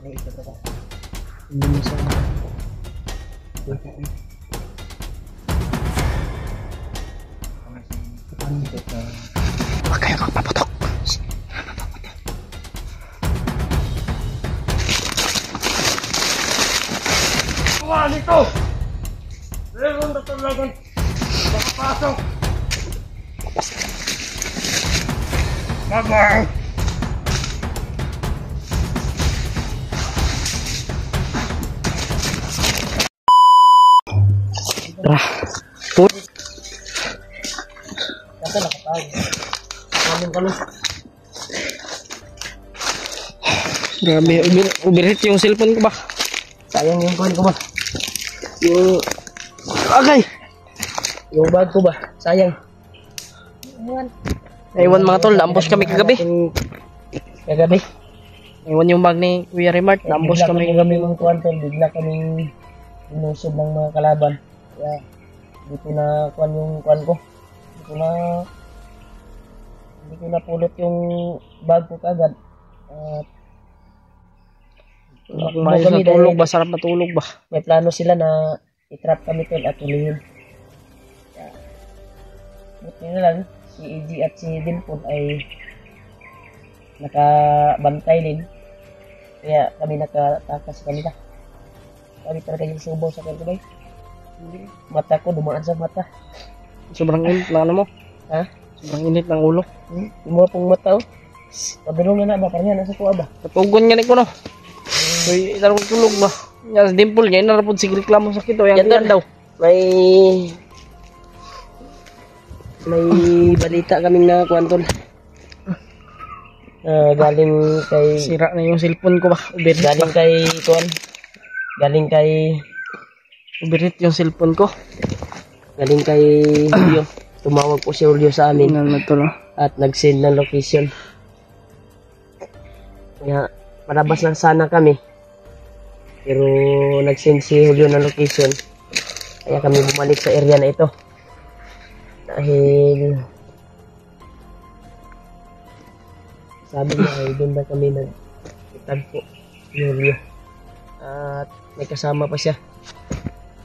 May isa pa. Hindi mo sa... Huwag kayo magpaputok. Wah, dito! Meron na talagang makapasok! Bye-bye! Put. Kasi nakatawag. Namin kami. Grabe, overheat yung cellphone ko ba? Sayang yung kuhan ko ba? Yung... Okay. Yung bag ko ba? Sayang. Naiwan mga tol, naambos kami kagabi. Kagabi? Naiwan yung bag ni Kuya Remart, naambos kami. Kami mga kuhan tol. Bigla kaming inusob ng mga kalaban. Kaya dito na kuhan yung kuhan ko. Hindi ko napulot yung bag ko kagad. At Mayos na tulog ba? Sarap na tulog ba? may plano sila na i-trap kami tol at tuloyin. Buti na lang si EG at si Dimple ay nakabantay din. Kaya kami nakatakas sa kanila. Kami talaga yung subo sa kanila. Mata ko dumaan sa mata. Sobrang init na ano mo? Ha? Sobrang init ng ulo. Yung mga pong mata oh. Pabirong na ba? Parang yan nasa kuha ba? Natugon nga ni ko no. Uy, itarong tulog ba? Yan, Dimple niya, inarapod si reklamo sakit o. Yan daw. May balita kaming na kwantol. Galing kay Sira na yung cellphone ko ba? Overheat galing ba? kay kuan. Galing kay Overheat yung cellphone ko. Julio. Tumawag po si Julio sa amin Tingnan mo to no. at nag-send ng location. Kaya palabas na sana kami. Pero nag-send si Julio ng location. Kaya kami bumalik sa area na ito. Dahil sabi niya ay doon na kami nagtagpo ni Julio. At may kasama pa siya.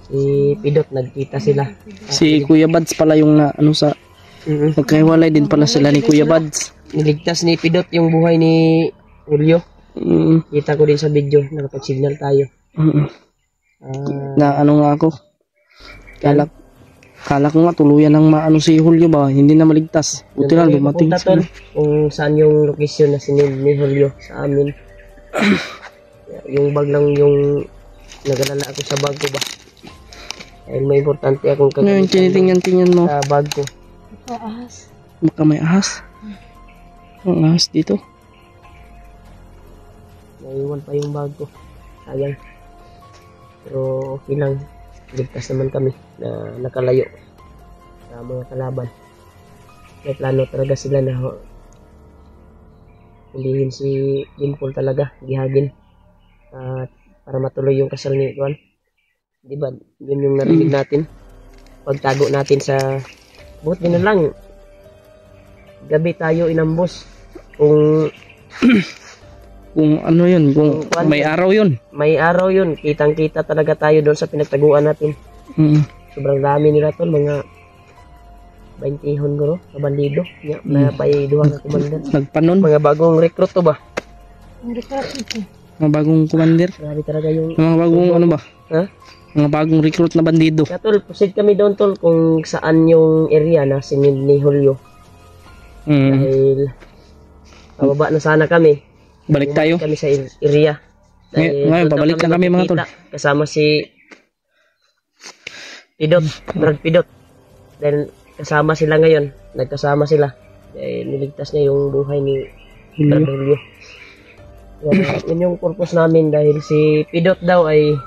Si Pidot, nagkita sila. Si Kuya Bads pala yung na, ano sa... Nagkahiwalay din pala sila ni Kuya Bads. Niligtas ni Pidot yung buhay ni Julio. Kita ko din sa video, nakapag-signal tayo. Na ano nga ako. Kala ko nga tuluyan ng maano si Julio ba, hindi na maligtas. Buti na dumating Punta tol, kung saan yung location na sinend ni Julio sa amin. Yung bag lang yung nagalala ako sa bag ko ba. Dahil may importante akong ano yung tinitingnan mo? sa bag ko. Ahas. Baka may ahas. Ang ahas dito. Naiwan pa yung bag ko. Sayang. Pero okay lang. Ligtas naman kami na nakalayo sa mga kalaban. May plano talaga sila na hulihin si Dimple talaga. Gihagin. At para matuloy yung kasal ni Juan. Diba? Yun yung narinig natin. Pagtago natin sa buti na lang. Gabi tayo inambos. Kung Kung ano yun, kung may araw yun. may araw yun, kitang-kita talaga tayo doon sa pinagtaguan natin. Sobrang dami nila tol, mga 20 guro, sa bandido. Na pay duha ka commander. Nagpanon. Mga bagong recruit to ba? Mga bagong commander. Grabe talaga yung... Mga bagong ano ba? Ha? Mga bagong recruit na bandido. Kaya tol, proceed kami doon tol kung saan yung area na sinid ni Julio. Dahil pababa na sana kami. Balik tayo. Kami sa area. Ngayon, pabalik na kami mga tol. Kasama si Pidot, Brad Pidot. Dahil kasama sila ngayon. Nagkasama sila. Dahil niligtas niya yung buhay ni Brad Julio. Yun yung purpose namin dahil si Pidot daw ay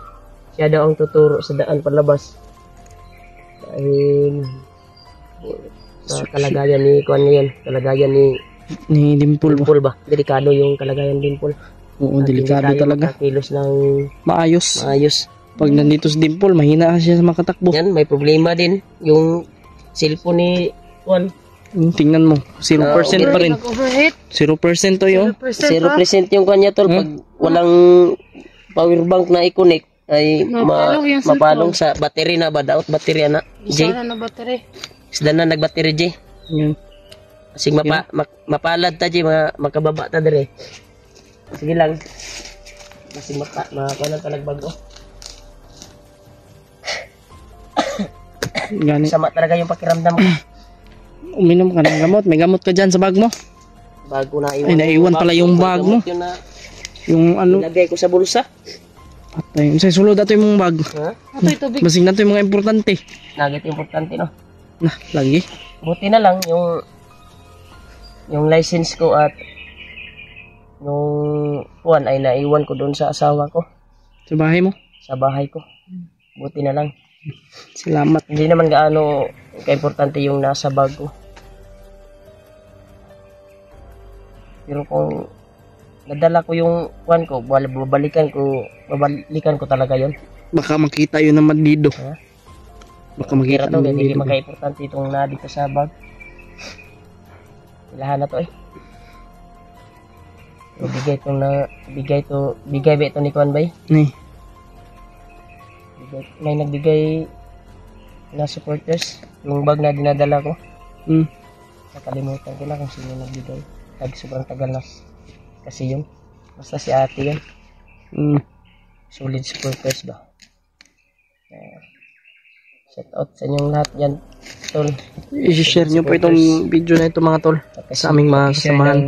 siya daw ang tuturo sa daan palabas. Dahil sa kalagayan ni Kuan ngayon. Kalagayan ni Dimple ba? Dimple ba? Delikado yung kalagayan Dimple. Oo, delikado talaga. Kilos ng Maayos. maayos. Pag nandito si Dimple, mahina siya sa makatakbo. Yan, may problema din. Yung cellphone ni Juan, Tingnan mo, 0% pa rin. Nag-overheat. 0% to yun. 0% yung kanya tol. Pag walang power bank na i-connect, ay Mapalong yung mapalong sa battery na ba? Daot battery na. J. Isa na battery. Isda na nagbattery J. Yan. Kasi mapalad ta J, makababa ta dire. Sige lang. Kasi makakuha ta nagbago. Gani. Sama talaga yung pakiramdam ko. Uminom ka ng gamot. May gamot ka dyan sa bag mo. Bago na Ay, naiwan pala yung bag mo. Yun na Yung ano. ilagay ko sa bulsa. Patay. Sa sulod ato yung mong bag. Ha? Ato'y tubig. Basig na to yung mga importante. Nugget importante no. Nah, lagi. Buti na lang yung license ko at yung puwan ay naiwan ko doon sa asawa ko. Sa bahay mo. Sa bahay ko. Buti na lang. Salamat. Hindi naman gaano ka-importante yung nasa bag ko. Pero kung nadala ko yung kuwan ko, babalikan ko talaga yon. Baka makita yun naman dito. Ha? Baka makita Kira to, naman hindi dito. maka-importante itong na dito sa bag. Ilahan na to eh. So, bigay ba ito ni Kuan Bay? Ni. May nagbigay na supporters yung bag na dinadala ko. Nakalimutan ko na kung sino nagbigay. Sobrang tagal na kasi yun. Basta si ate yun. Solid supporters ba? Shout out sa inyong lahat yan, tol. I-share nyo po itong video na ito mga tol. Sa aming mga kasamahan.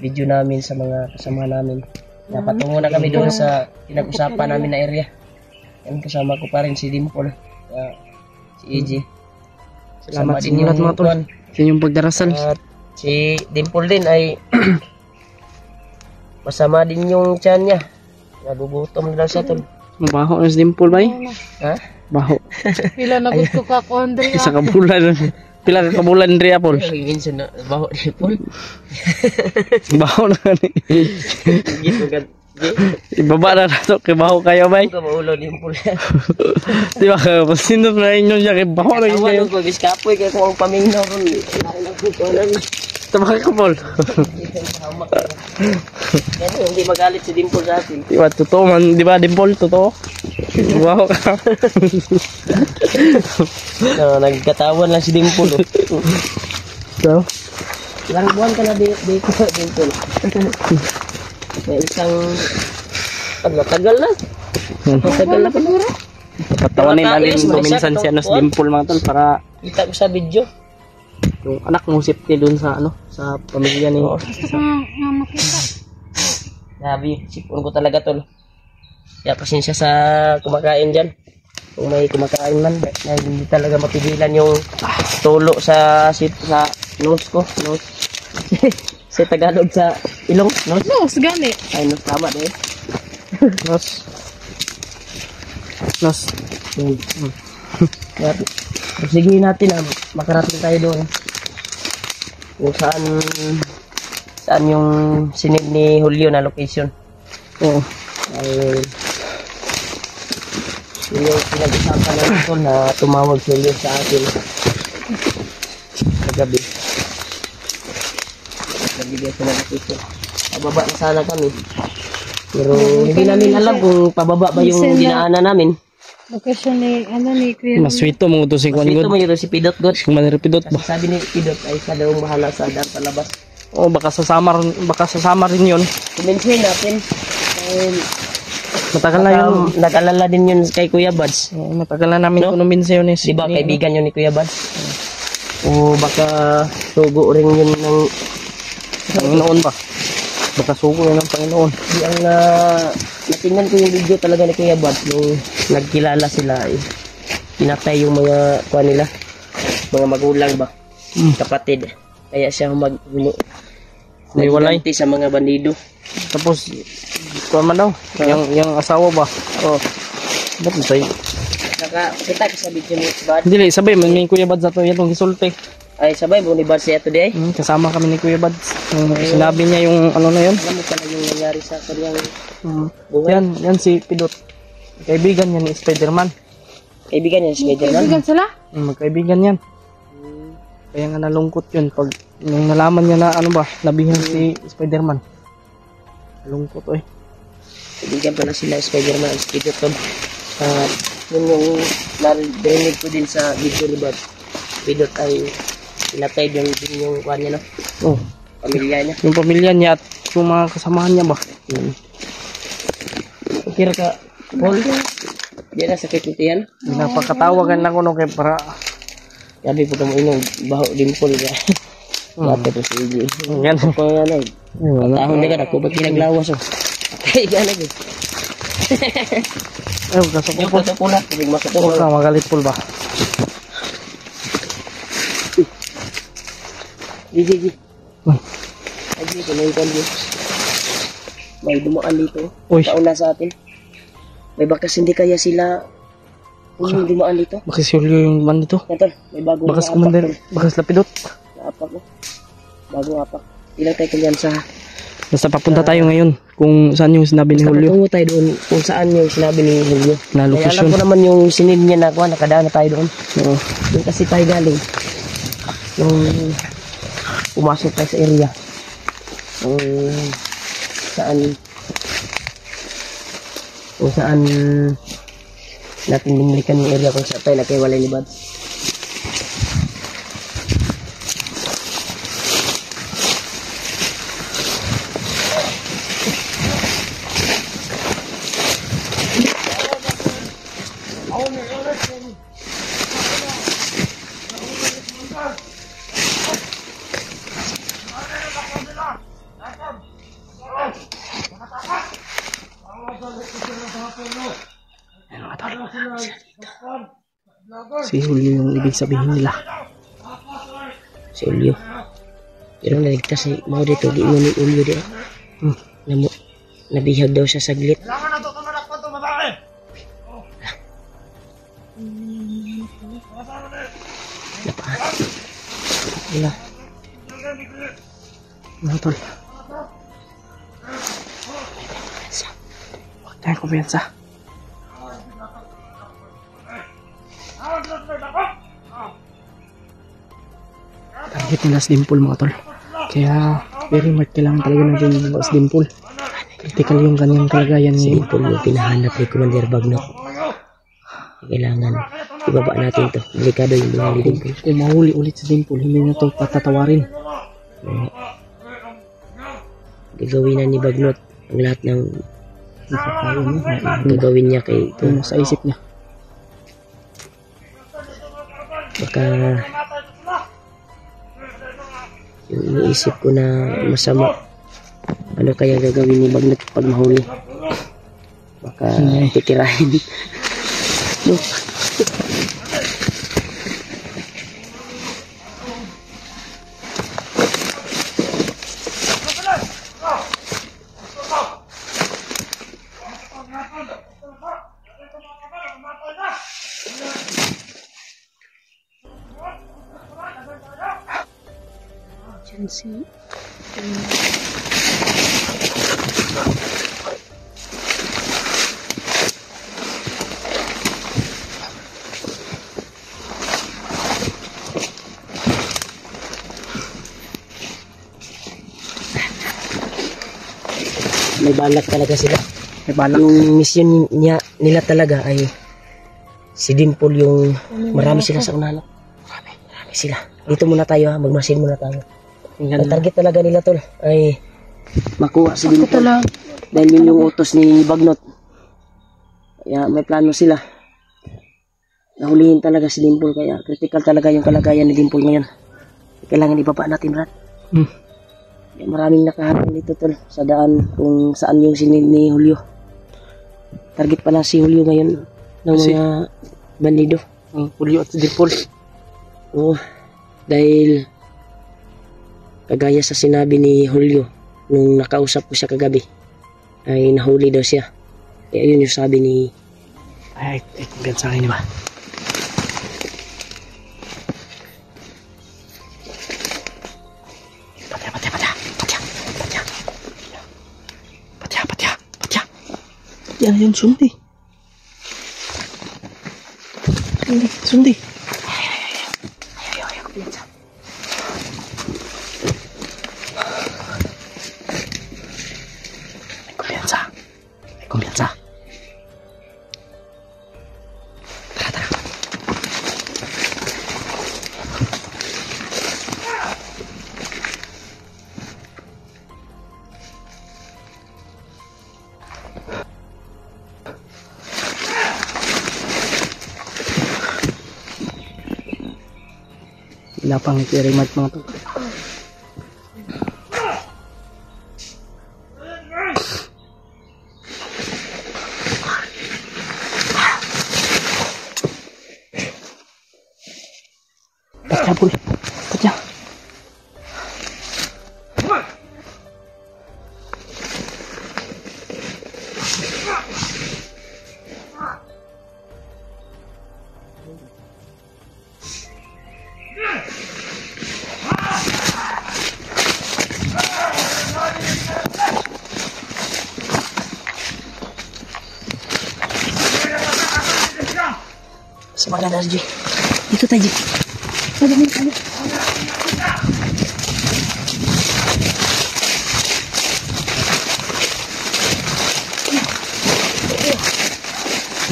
Video namin sa mga kasama namin. Napatungo na kami doon sa pinag-usapan namin na area. Yan, kasama ko pa rin si Dimple. Si EJ. Salamat sa inyo lahat mga tol. Sa inyong pagdarasal. At si Dimple din ay masama din yung tiyan niya. Nagugutom na daw siya tol. Mabaho na si Dimple ba Ha? Baho. Pila nagot ko ka ko, Andrea. Isa kabulan. Pila ka kabulan Andrea Paul. Minsan na baho Dimple. Baho na ni. Gitu kan. Ibaba na nato kay baho kayo bay. Ko maulo Dimple. Di ba kayo pasinot na inyo siya kay baho na kayo. Tawa ko bis kapoy kay kung pamingno ron. Tama ka Paul. Yan hindi magalit si Dimple sa atin. Di ba totoo man, di ba Dimple totoo? Baho ka. No, nagkatawan lang si Dimple. So, Ilang buwan ka na dito, Dimple. May isang tagal na. Tagal na siguro. patawanin natin Yes, minsan si ano si Dimple mga tol para Kita ko sa video. yung anak mo safety dun sa ano sa pamilya ni. Gusto ko nga makita. Sabi, sipon ko talaga tol. Kaya pasensya sa kumakain dyan. Kung may kumakain man, na hindi talaga mapigilan yung tulo sa nose ko. Nose. Sa Tagalog sa ilong. Nose. Nose, gani. Ay, nose tama din. Nos. Kaya, sige natin na makarating tayo doon. Kung saan yung sinid ni Julio na location. Oo. Ay, yun yung pinag-usapan namin ito na tumawag si Julio sa atin kagabi. Nagbigay siya ng location. Pababa na sana kami. Pero hindi namin alam kung pababa ba yung dinaanan namin. Location ni, ni Kuya. Maswito mo to si Kwan Ito God. mo yun si Pidot God. Si Maniripidot Kasi ba? sabi ni Pidot ay siya daw bahala sa daan palabas. Oh, baka sasama rin 'yon. Kumensin natin. Matagal na 'yun. Nag-alala din yun kay Kuya Buds. Matagal na namin kunumbinsi yun eh. Di ba kaibigan yun ni Kuya Buds? O baka sugo rin yun ng Panginoon ba? Baka sugo yun ng Panginoon. di ang natingnan ko yung video talaga ni Kuya Buds nung nagkilala sila eh. Pinatay yung mga kuha nila. Mga magulang ba? Kapatid. Kaya siya May walay. nagganti sa mga bandido. Tapos, kuwan man daw. Yung asawa ba? Oh, Ba't masay? nakakita ko sa video ni Buds. Dili, sabay, may Kuya Bads ato itong gisulti. Ay sabay mo ni Buds siya today. Kasama kami ni Kuya Bads. Sinabi niya yung ano na yun. Alam mo pala yung nangyari sa kanyang buhay. Yan si Pidot. Kaibigan niya ni Spider-Man. Kaibigan niya si Spider-Man. Kaibigan sila? Magkaibigan yan. Kaya nga nalungkot yun pag nung nalaman niya na ano ba, nabihag si Spider-Man. Nalungkot eh. Bigyan pala sila Spider-Man ang Pidot tol. Yun yung narinig ko din sa video ni Bob. Pidot ay pinatay yung kuha niya, no? Oh, Pamilya niya. yung pamilya niya at yung mga kasamahan niya ba. Kira ka, Paul, di na sakit ito yan. Pinapakatawagan lang ko no kay para Sabi po kamo inom, baho dimple ka. Bate po si Iggy. yan. Kung ano, tahon na ka, ako ba't kinaglawas oh. Kaya gano'n eh. Ay, kasok Yung po. pula, tubig Huwag masukol. kang magalit po ba? Gigi. Hmm. Ay, dito na yung kanyo. May dumaan dito. Uy. Kauna sa atin. May bakas hindi kaya sila yung dumaan dito. Bakit si Julio yung man dito? Ito, may bagong Bakas apak commander, tol. bakas lapidot. Apak mo. Bagong apak. Ilang tayo kanyan sa... Basta papunta tayo ngayon kung saan yung sinabi ni Basta Julio patungo tayo doon kung saan yung sinabi ni Julio. na Kaya alam location. ko naman yung sinid niya na kuha, nakadaan na tayo doon. Oo. Doon kasi tayo galing. Nung pumasok tayo sa area. Kung saan natin binilikan yung area kung saan tayo nagkaiwalay ni Bad. Si Julio yung ibig sabihin nila. Si Ulyo. Pero naligtas si Mau dito, di mo ni Ulyo di. Nabihag daw siya saglit. Kailangan na ito, tumanak pa ito, babae! Wala. Ano tol? Huwag tayong kumpiyansa. Target nila sa dimple mga tol. Kaya very much kailangan talaga natin yung sa dimple. Critical yung kanyang kalagayan Si ni Dimple yung pinahanap ni Commander Bagnot. Kailangan ibaba natin to. Delikado yung mga ni Dimple. kung mahuli ulit sa dimple, hindi na to patatawarin. Gagawin na ni Bagnot ang lahat ng Nakakayo niya. gagawin niya kay ito. Yung sa isip niya. Baka yung iniisip ko na masama. Ano kaya gagawin ni Bagnot pag mahuli? Baka titirahin. No. Diyan si... May balak talaga sila. May balak. Yung mission nila talaga ay si Dimple yung marami sila sa unahan. Marami sila. Dito muna tayo ha, magmasin muna tayo. Ang target talaga nila tol ay makuha si Dimple. Dahil yun yung utos ni Bagnot. Kaya may plano sila. Nahulihin talaga si Dimple kaya critical talaga yung kalagayan ni Dimple ngayon. Kailangan ibaba natin Brad. Kaya maraming nakaharang dito tol sa daan kung saan yung sinid ni Julio. Target pala si Julio ngayon ng mga bandido. Julio at dimple. Oo. Dahil kagaya sa sinabi ni Julio nung nakausap ko siya kagabi ay nahuli daw siya. Kaya yun yung sabi ni Ay, kumpiyan sa akin, di ba? Yan yung sundi. kumpiyansa. Tara, tara. Wala pang i-remat mga tol. Cabul. Kerja. Semangat Darji. Itu tadi.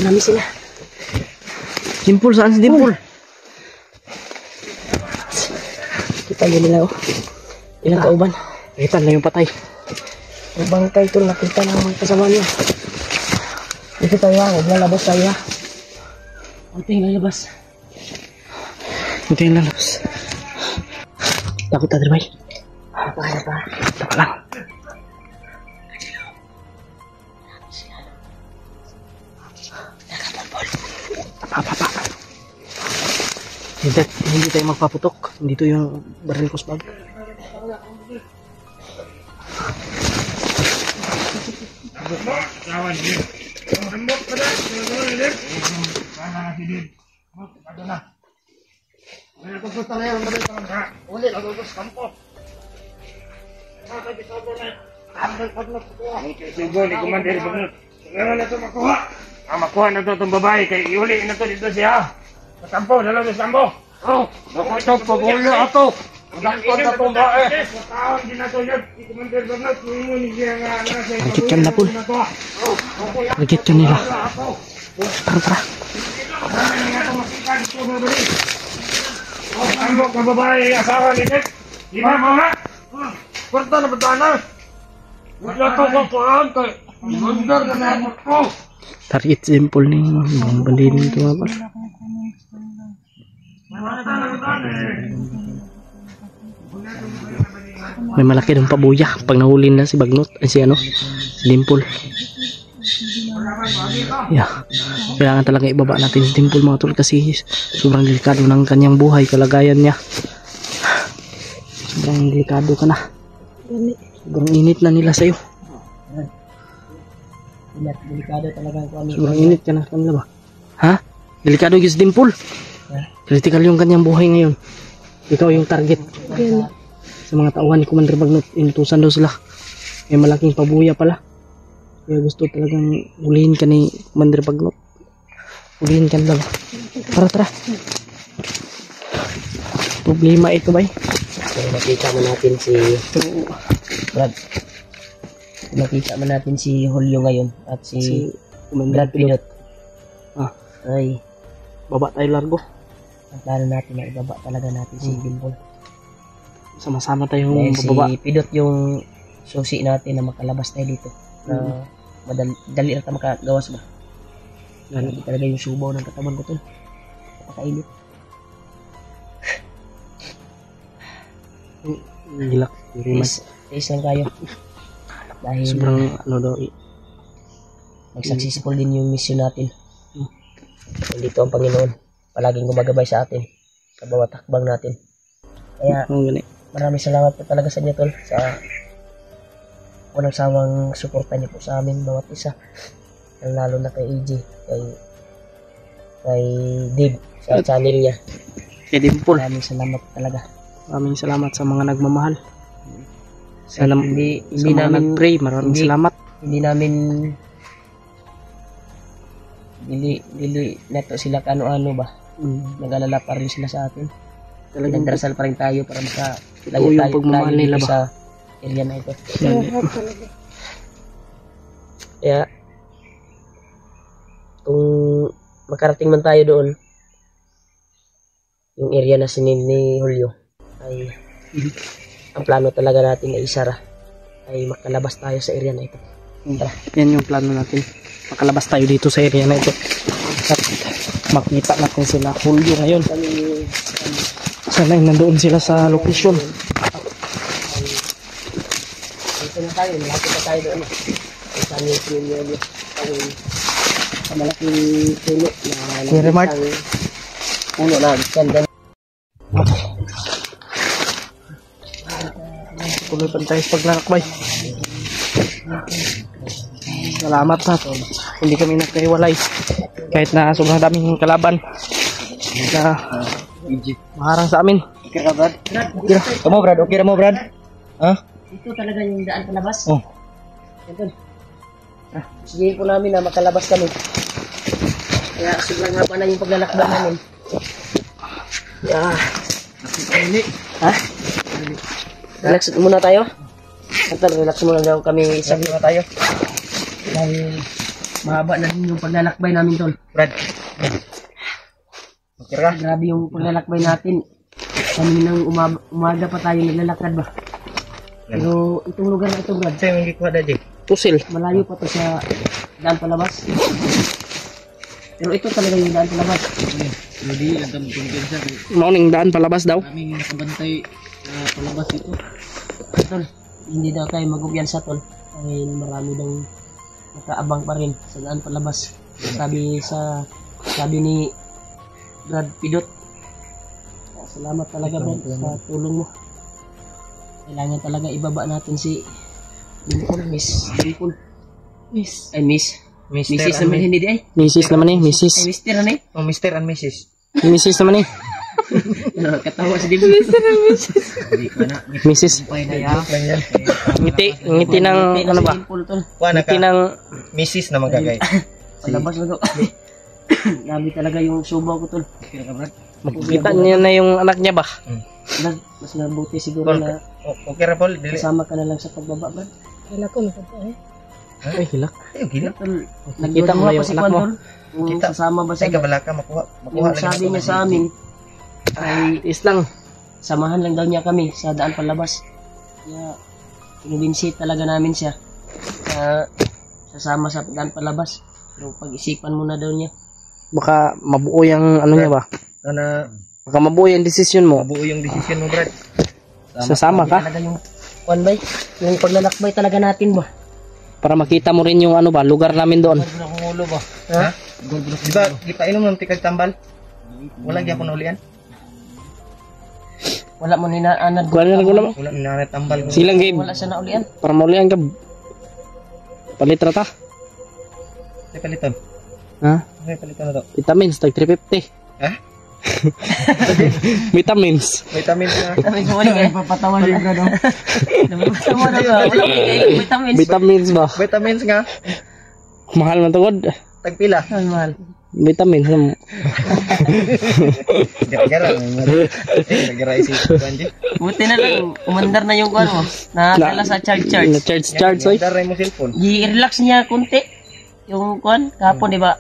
Marami sila. Dimpul, saan si Dimpul? Kita yun nila oh. Ilang kauban. Kita na yung patay. Ang bangkay ito, nakita na mga kasama niya. Dito tayo ha, huwag lalabas tayo ha. Huwag tayong lalabas. Huwag tayong lalabas. Takot na Derbay. Apa. Takot lang. Apa. Hindi tayo magpaputok. Dito yung baril ko sa bag. Sugo ni Commander Bagnot. Meron na ito makuha. Makuha na ito itong babae. Kaya iuli na ito dito siya. Masampo, dalaw sa sampo. Oh, naku ito, pabulo ako. Magkakot na itong bae. Mataon din na ito yun. Si Commander Bagnot, ngungun siya nga nasa Lagit ka na po. Lagit ka nila. Tara. Sampo ka babae, asawa ni Ted. Di ba mga? Kwarta na batana. Wala ko kakuhaan kay Commander na ako. Target simple ni mga bandinin ito nga pala. May malaki ng pabuya pag nahuli na si Bagnot ay si Dimpul. Yeah. Kailangan talaga ibaba natin si Dimpul mga tol kasi sobrang delikado ng kanyang buhay, kalagayan niya. Sobrang delikado ka na. Sobrang init na nila sa'yo. Delikado talaga kami. Sobrang init ka na kanila ba? Ha? Delikado yung si Dimpul. Critical yung kanyang buhay ngayon. Ikaw yung target. Sa mga tauhan ni Commander Bagnot, inutusan daw sila. May malaking pabuya pala. Kaya gusto talagang ulihin ka ni Commander Bagnot. Ulihin ka na ba? Tara. Problema ito ba? So, nakita mo natin si Brad. Nakita mo natin si Julio ngayon at si Commander Brad Pinot. Ay, Baba tayo largo. ang plano natin na ibaba talaga natin si Dimpul. Sama-sama tayong Dahil bababa. si Pidot yung susi natin na makalabas tayo dito. Na madali na tayo makagawas ba? Ganun talaga yung subaw ng katawan ko to. Napakainit. Gilak. Taste lang kayo. Dahil Sobrang daw. nag-successful din yung mission natin. Dito ang Panginoon. Palaging gumagabay sa atin. Sa bawat hakbang natin. Kaya maraming salamat po talaga sa inyo tol. Sa walang sawang suporta niyo po sa amin bawat isa. Lalo na kay AJ. Kay Dave. Sa channel niya. Kay Dimpul. Maraming salamat talaga. Maraming salamat sa mga nagmamahal. Sa Hindi mga namin nag-pray. Maraming salamat. Hindi namin dili nato sila kano-ano ba. Nag-alala pa rin sila sa atin. Talagang Nagdarasal pa rin tayo para Totoo yung pagmamahal nila ba? sa area na ito. Kaya kung makarating man tayo doon, yung area na sinil ni Julio, ay ang plano talaga natin ay isara, ay makalabas tayo sa area na ito. Tara, yan yung plano natin. Makalabas tayo dito sa area na ito. At makita natin sila Julio ngayon. Sana ay nandoon sila sa location. Dito na tayo, malapit na tayo doon. Ay saan yung sinil ni Julio, ay sa malaking puno na Kuya Remart. puno na ganda. Tuloy pa tayo sa paglalakbay. Salamat ha. Hindi kami nagkaiwalay. Kahit na sobrang daming kalaban na maharang sa amin. Okay ka, Brad? Okay ra. Kamu Brad, okay ra mo Brad? Ha? Ito talaga yung daan palabas. Oh. Ito. Sige po namin na makalabas kami. Kaya sobrang haba na yung paglalakbay namin. Yeah. Ha? Relax muna tayo. Antal, relax muna daw kami. Sabi muna tayo. Dahil mahaba na din yung paglalakbay namin, Tol. Brad. Okay ra. Grabe yung paglalakbay natin. Kaninang umaga pa tayo naglalakad ba? Pero itong lugar na ito, Brad, Sa'yo hindi ko ada di. Pusil. malayo pa to sa daan palabas. Pero ito talaga yung daan palabas. Hindi, ang dami kumpiyansa. Morning daan palabas daw. Kaming nakabantay palabas ito. Tol, hindi daw tayo mag-umpiyansa, Tol. Dahil marami daw nakaabang pa rin sa daan palabas. Sabi ni Brad Pidot. Salamat talaga, Brad, sa tulong mo. Kailangan talaga ibaba natin si Dimple, Miss Dimple. Miss. Ay, Miss. Mister Mrs. naman hindi di ay. Mrs. naman eh, Ay, Mrs. Mister ano eh. Oh, Mr. and Mrs. Mrs. naman eh. Katawa si Dimple. Hindi ko na. Mrs. Ngiti ng ano ba? Dimple, Tol. Ngiti ng Mrs. na magagay. Palabas na to. Dami talaga yung subaw ko, Tol. Kira ka, Brad? Makikita niya na yung anak niya ba? Mas mabuti siguro na Okay ra Paul, dili. kasama ka na lang sa pagbaba, Brad. Kala ko nakapay. Ay, hilak. Ay, gila. Tol, Kita mo na yung si anak mo. Kwan, Tol. Kung Kita. sasama ba Ay, siya? kabala ka, makuha. Yung sabi niya sa amin, ay Is lang. samahan lang daw niya kami sa daan palabas. Kaya, kinubinsi talaga namin siya na sasama sa daan palabas. Pero pag-isipan muna daw niya. Baka mabuo yung ano niya ba? Sana Baka mabuo yung decision mo. mabuo yung desisyon mo, Brad. Sasama ka Talaga yung Kwan bay, yung paglalakbay talaga natin ba? para makita mo rin yung ano ba, lugar namin doon. Ulo ba? Ha? Di ba, di pa inom ng tikag tambal? Wala gyapon na ulian? Wala mo ninaanad. Kuha na ko naman. Wala na tambal. Silang game. Wala siya na ulian. Para maulian ka. Palitra ta. Ay, paliton. Ha? Ay, paliton na to. Vitamins, tag 350. Ha? Vitamins. Vitamins na. Vitamins mo rin eh. Papatawa niyo ka no. Napapatawa na ka. Wala mo kayo vitamins. Vitamins ba? Vitamins nga. Mahal man tawad. Tagpila. Ay, mahal. Vitamins. Gara-gara. Gara-gara isi. Buti na lang, umandar na yung kwan mo. Nakakala sa charge. Na-charge, oy. Daray mo cellphone. I-relax niya kunti. Yung kwan, kahapon di ba?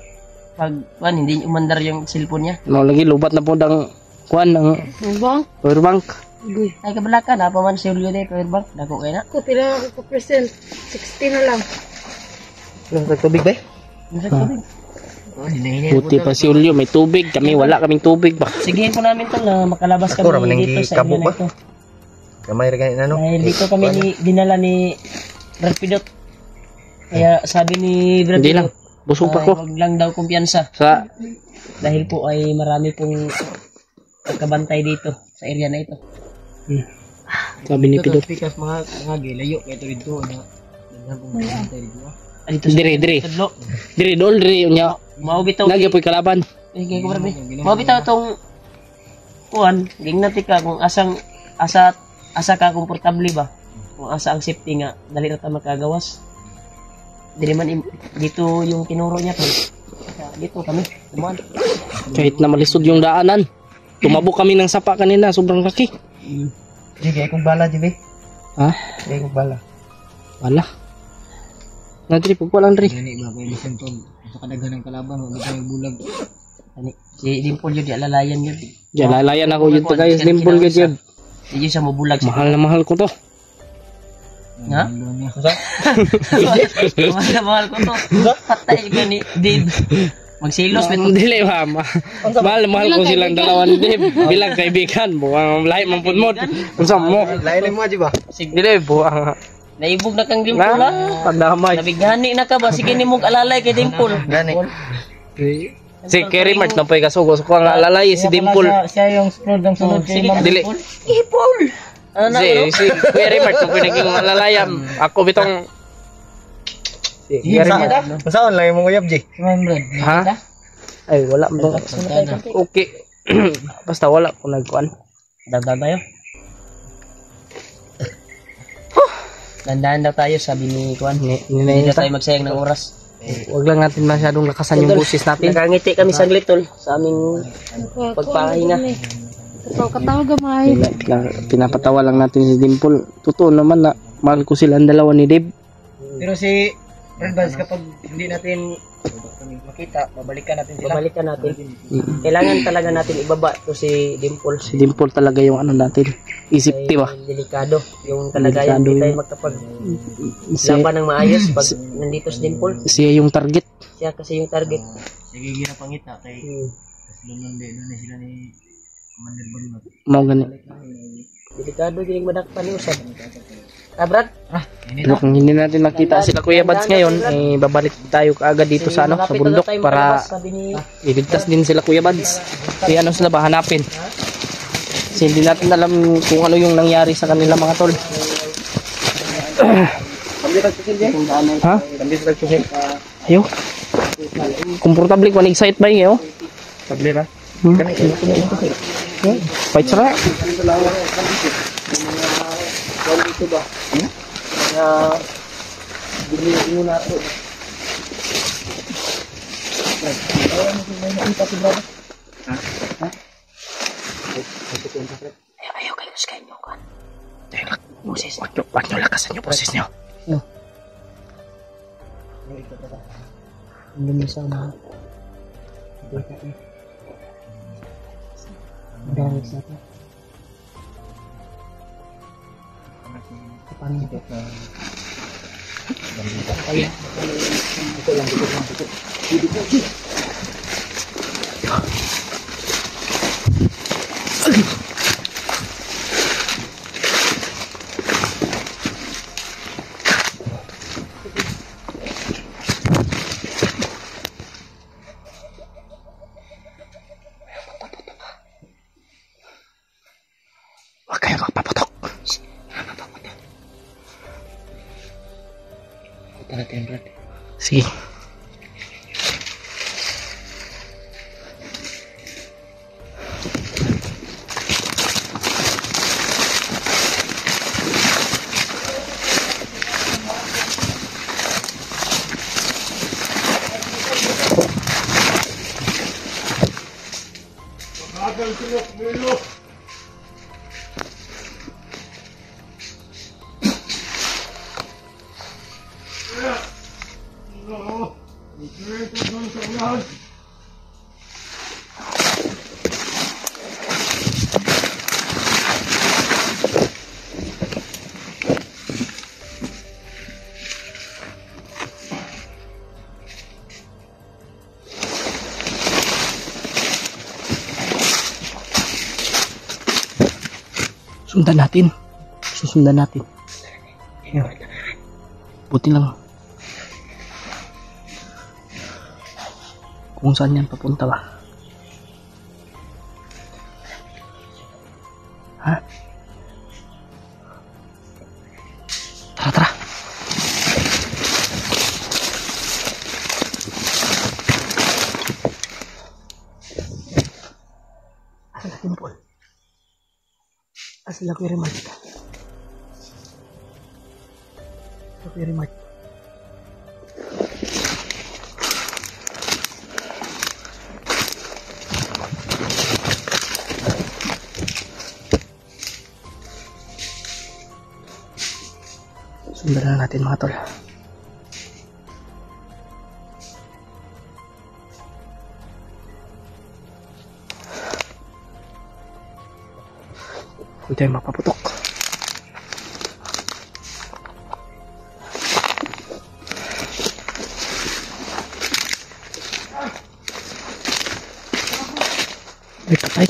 Pag kwan, hindi umandar yung cellphone niya. No, lagi lubat na po ng kuan ng Bang? power bank. Uy. Ay, kabala ka, napaman si Julio de, powerbank. Dako kayo na. Ko pila ako percent. 60 na lang. Tagtubig ba? Buti pa si Julio, may tubig. Kami wala kaming tubig ba. Sigihin po namin to na makalabas Ako, raman kami ang dito sa kabo inyo ba? na ito. Kamay rin ano? Dahil dito kami dinala ni Brad Pidot. Kaya sabi ni Brad Hindi lang. Pidot, Busog pa ay, ko. wag lang daw kumpiyansa. Sa Dahil po ay marami pong pagkabantay dito sa area na ito. sabi ni Pidot. Pikas mga gilayo kay to dito na. Dito Dire. Tudlo. Dire dol dire unya. Mao bitaw. Lagi po'y kalaban. Kay ko Brad. Mao bitaw tong kuan, gingnati ka kung asa ka komportable ba? Kung asa ang safety nga dali ra ta makagawas. Dili man dito yung tinuro niya to. Dito kami. Tumuan. Kahit na malisod yung daanan. Tumabok kami ng sapa kanina, sobrang laki. Sige, kung bala, Jibe. Ha? Sige, kung bala. Wala. Nadri, pagkulang dri. Gani ba kay bisan to sa kadaghan ng kalaban wag kay bulag. Ani si Dimple yun di alalayan yun. Diyan, lalayan ako yun to guys. Dimple gid yun. Di siya mo bulag Mahal na mahal ko to. nga. Mahal ko to. Patay ka ni Dave. Magsilos met Dili ba, mahal ko silang dalawa ni Dave. Bilang kaibigan, buang lahi man pud mo. Unsa mo? Lain mo aja ba? Dili buang. naibog na kang Dimple ha. Pandamay. Nabighani na ka ba sige nimog alalay kay Dimple. Gani. Si Kerry Mart na po'y kasugos ko ang alalay si Dimple. Siya yung sunod ng sunod kay Ma'am Dili. Dimple. Ano na Si Kerry Mart na po'y naging alalayam. Ako bitong si Kerry Mart. Saan lang yung mga uyab, G? Ha? Ay wala mo. Okay. Basta wala ko nagkuan. Dandan tayo. Dandan daw tayo sabi ni Kuan. Hindi na Ninainta. tayo magsayang ng oras. Huwag lang natin masyadong lakasan yung busis natin. Nakangiti kami saglit tol sa aming pagpahinga. Katawa gamay. Pinapatawa lang natin si Dimple. Totoo naman na mahal ko sila ang dalawa ni Dave. Pero si Red Vans, kapag hindi natin makita, babalikan natin sila. Babalikan natin. Kailangan talaga natin ibaba to si Dimple. Si Dimple talaga yung ano natin. Isip, di ba? Delikado. Yung talaga yung Delikado hindi tayo yun. magkapag laban ng maayos pag nandito si Dimple. Siya yung target. Siya kasi yung target. Sige, gira pangita kay doon na sila ni Commander Balunod. Mau gani. Delikado din madakpan ni usab. Brad? Pero kung hindi natin nakita sila Kuya Bads ngayon, eh, babalik tayo kaagad dito sa ano, sa bundok para iligtas din sila Kuya Bads. Kaya ano sila ba hanapin? Kasi hindi natin alam kung ano yung nangyari sa kanila mga tol. Ha? Ayo. Komportable ko excite ba yun? Sabli na. Fight sara. Ayaw kayo sa kanyo kan. Boses. Wag nyo lakasan yung boses nyo. Hindi mo sama. Dahil sa ito. Paano ito? Huwag kayo magpaputok. Sige. Sundan natin. Susundan natin. Buti lang. Kung saan yan papunta ba? Ha? Tara, tara. Asal Dimple. Asal Kuya Mart. Kuya Mart. Sundan na natin mga tol. Huwag tayo mapaputok. Ay, patay.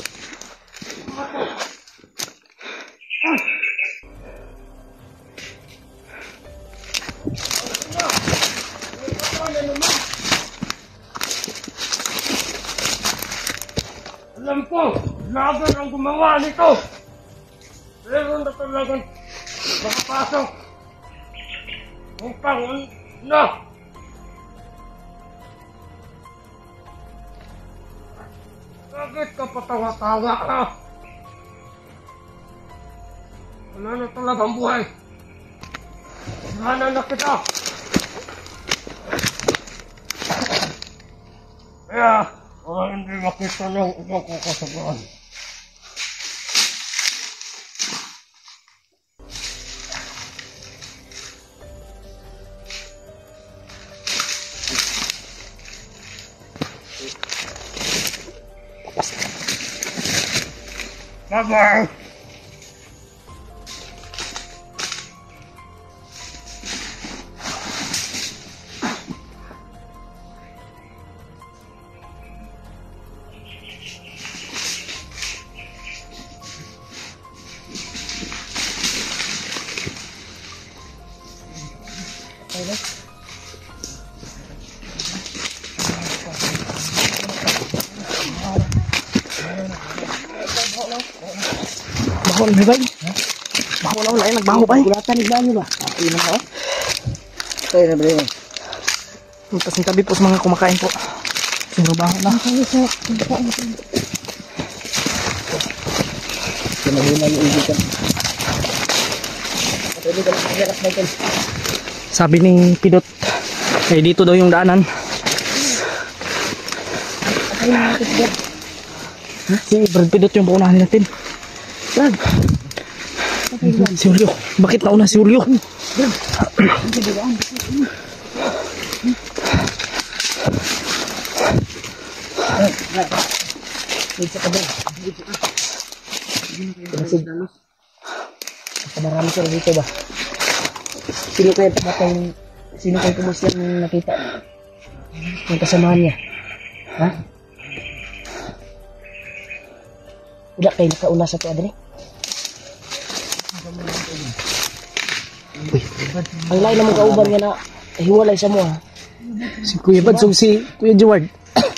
Alam ko, laban ang gumawa nito. Meron na talagang makapasok. Upang ano? Bakit ka patawa-tawa ka? Wala na talagang buhay. Sana na kita. Kaya, hindi makita ng ibang kakasagaan. Bye-bye! Baho na ba? Baho na wala. Nagbaho ba? Gulatan ni banyo ba? Ino na oh. Kaya na ba yun? Tapos yung tabi po sa mga kumakain po. Sino baho na? Pinahina yung ibig ka. Pwede ka lang magalak na ito. Sabi ni Pidot, eh dito daw yung daanan. Si Brad Pidot yung paunahan natin. Brad! Si Julio. Bakit nauna si Julio? Marami sila dito ba? Sino kayo pumusya nung nakita? Yung kasamahan niya? Ha? Wala kayo nakauna sa tuwa din eh? Ang lain namang kauban nga na hiwalay sa mo ha? Si Kuya Bad, si Kuya Jeward.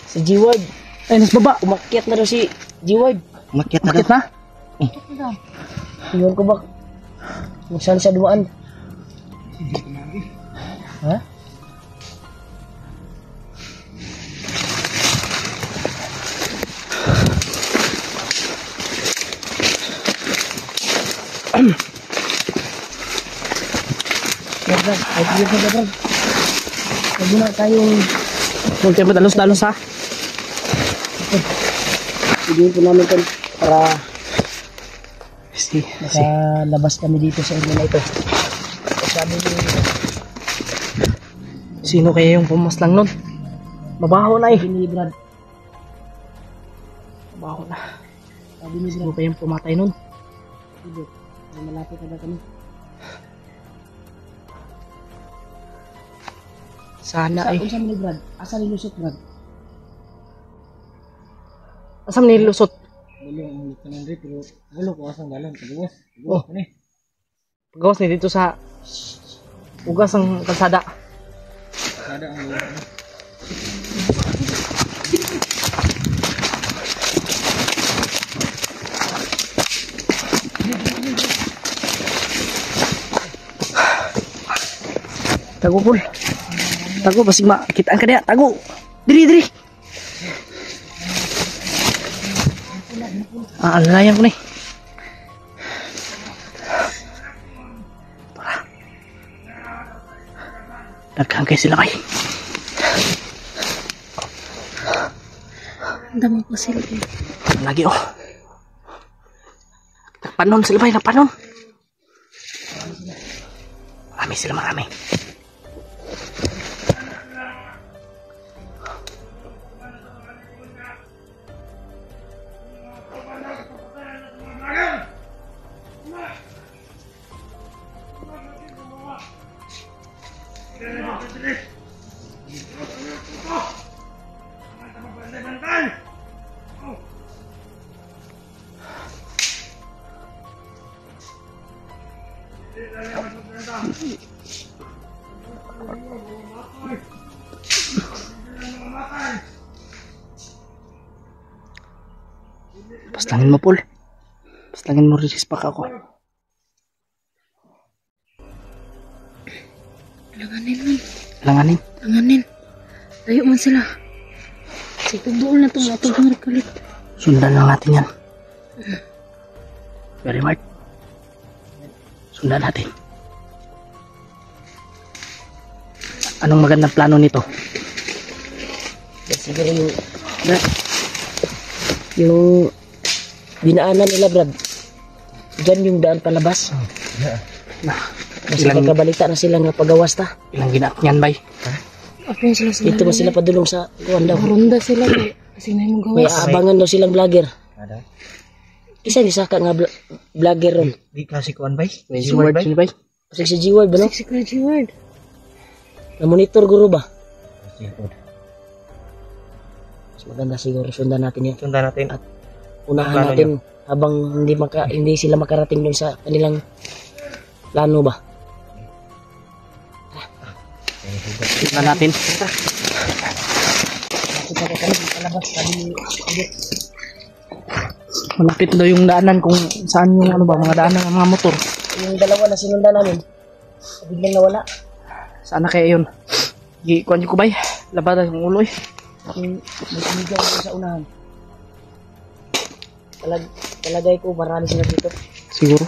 Si G-Ward. Ay, nasa baba. Umakyat na daw si G-Ward. Bakit na? Iwan ko ba? Kung saan siya dumaan? Ha? Brad, ay tiyo ka Brad. Huwag muna tayong Huwag tayo madalos-dalos ha. Piliin po namin ito para Si nakalabas kami dito sa area na ito. Sabi niyo, sino kaya yung pumaslang nun? Mabaho na eh. sabi ni Brad, Mabaho na. sabi ni Sino Brad, kaya yung pumatay nun? Pidot, may malapit na ba kami? Sana ay. Saan ni Brad? Asa ni Lusot Brad? Asam nilusot? Bulong ang kanan rin, pero gulo ko asang dalan. Pagawas. Oh. Pagawas ni dito sa ugas ng kalsada. Kada ang luwa. Tago pul. Tago basig makitaan ka diha. Tago. Diri. Alalayan ko ni. Tara. Nagkang kayo sila kay. Ang dami po sila. Lagi oh. Nagpanon sila ba? Nagpanon. Marami sila, marami. Pastangin mo, Paul. Pastangin mo, resispak ako. Langanin man. Langanin. Langanin. Tayo man sila. Sige, doon na itong atog ng rekulit. Sundan lang natin yan. Very Mark. Sundan natin. Anong magandang plano nito? Siguro yung dinaanan nila, Brad. Diyan yung daan palabas. Kasi magkabalita na sila nga pagawas ta. Ilang ginak niyan, bay? Ako yung sila. Dito ba sila padulong sa kuwan daw? Ronda sila. Kasi na yung May gawas. aabangan daw silang vlogger. Isa ka nga vlogger ron. Di kasi kuan bay. Si Ward, sino, bay? Kasi si G-Word ba no? Si Kuya G-Word. Na-monitor guru ba? Mas maganda siguro sundan natin yan. Sundan natin. At unahan Plano natin habang hindi sila makarating dun sa kanilang plano ba? Sundan natin. Kita ko kami palabas kami. Malapit daw yung daanan kung saan yung ano ba, mga daanan ng mga motor. Yung dalawa na sinundan namin. Biglang nawala. Sana kaya yun. Kuhan nyo ko, bay? Labada yung ulo eh. May sumigaw ko sa unahan. Talagay ko marami sila dito. Siguro.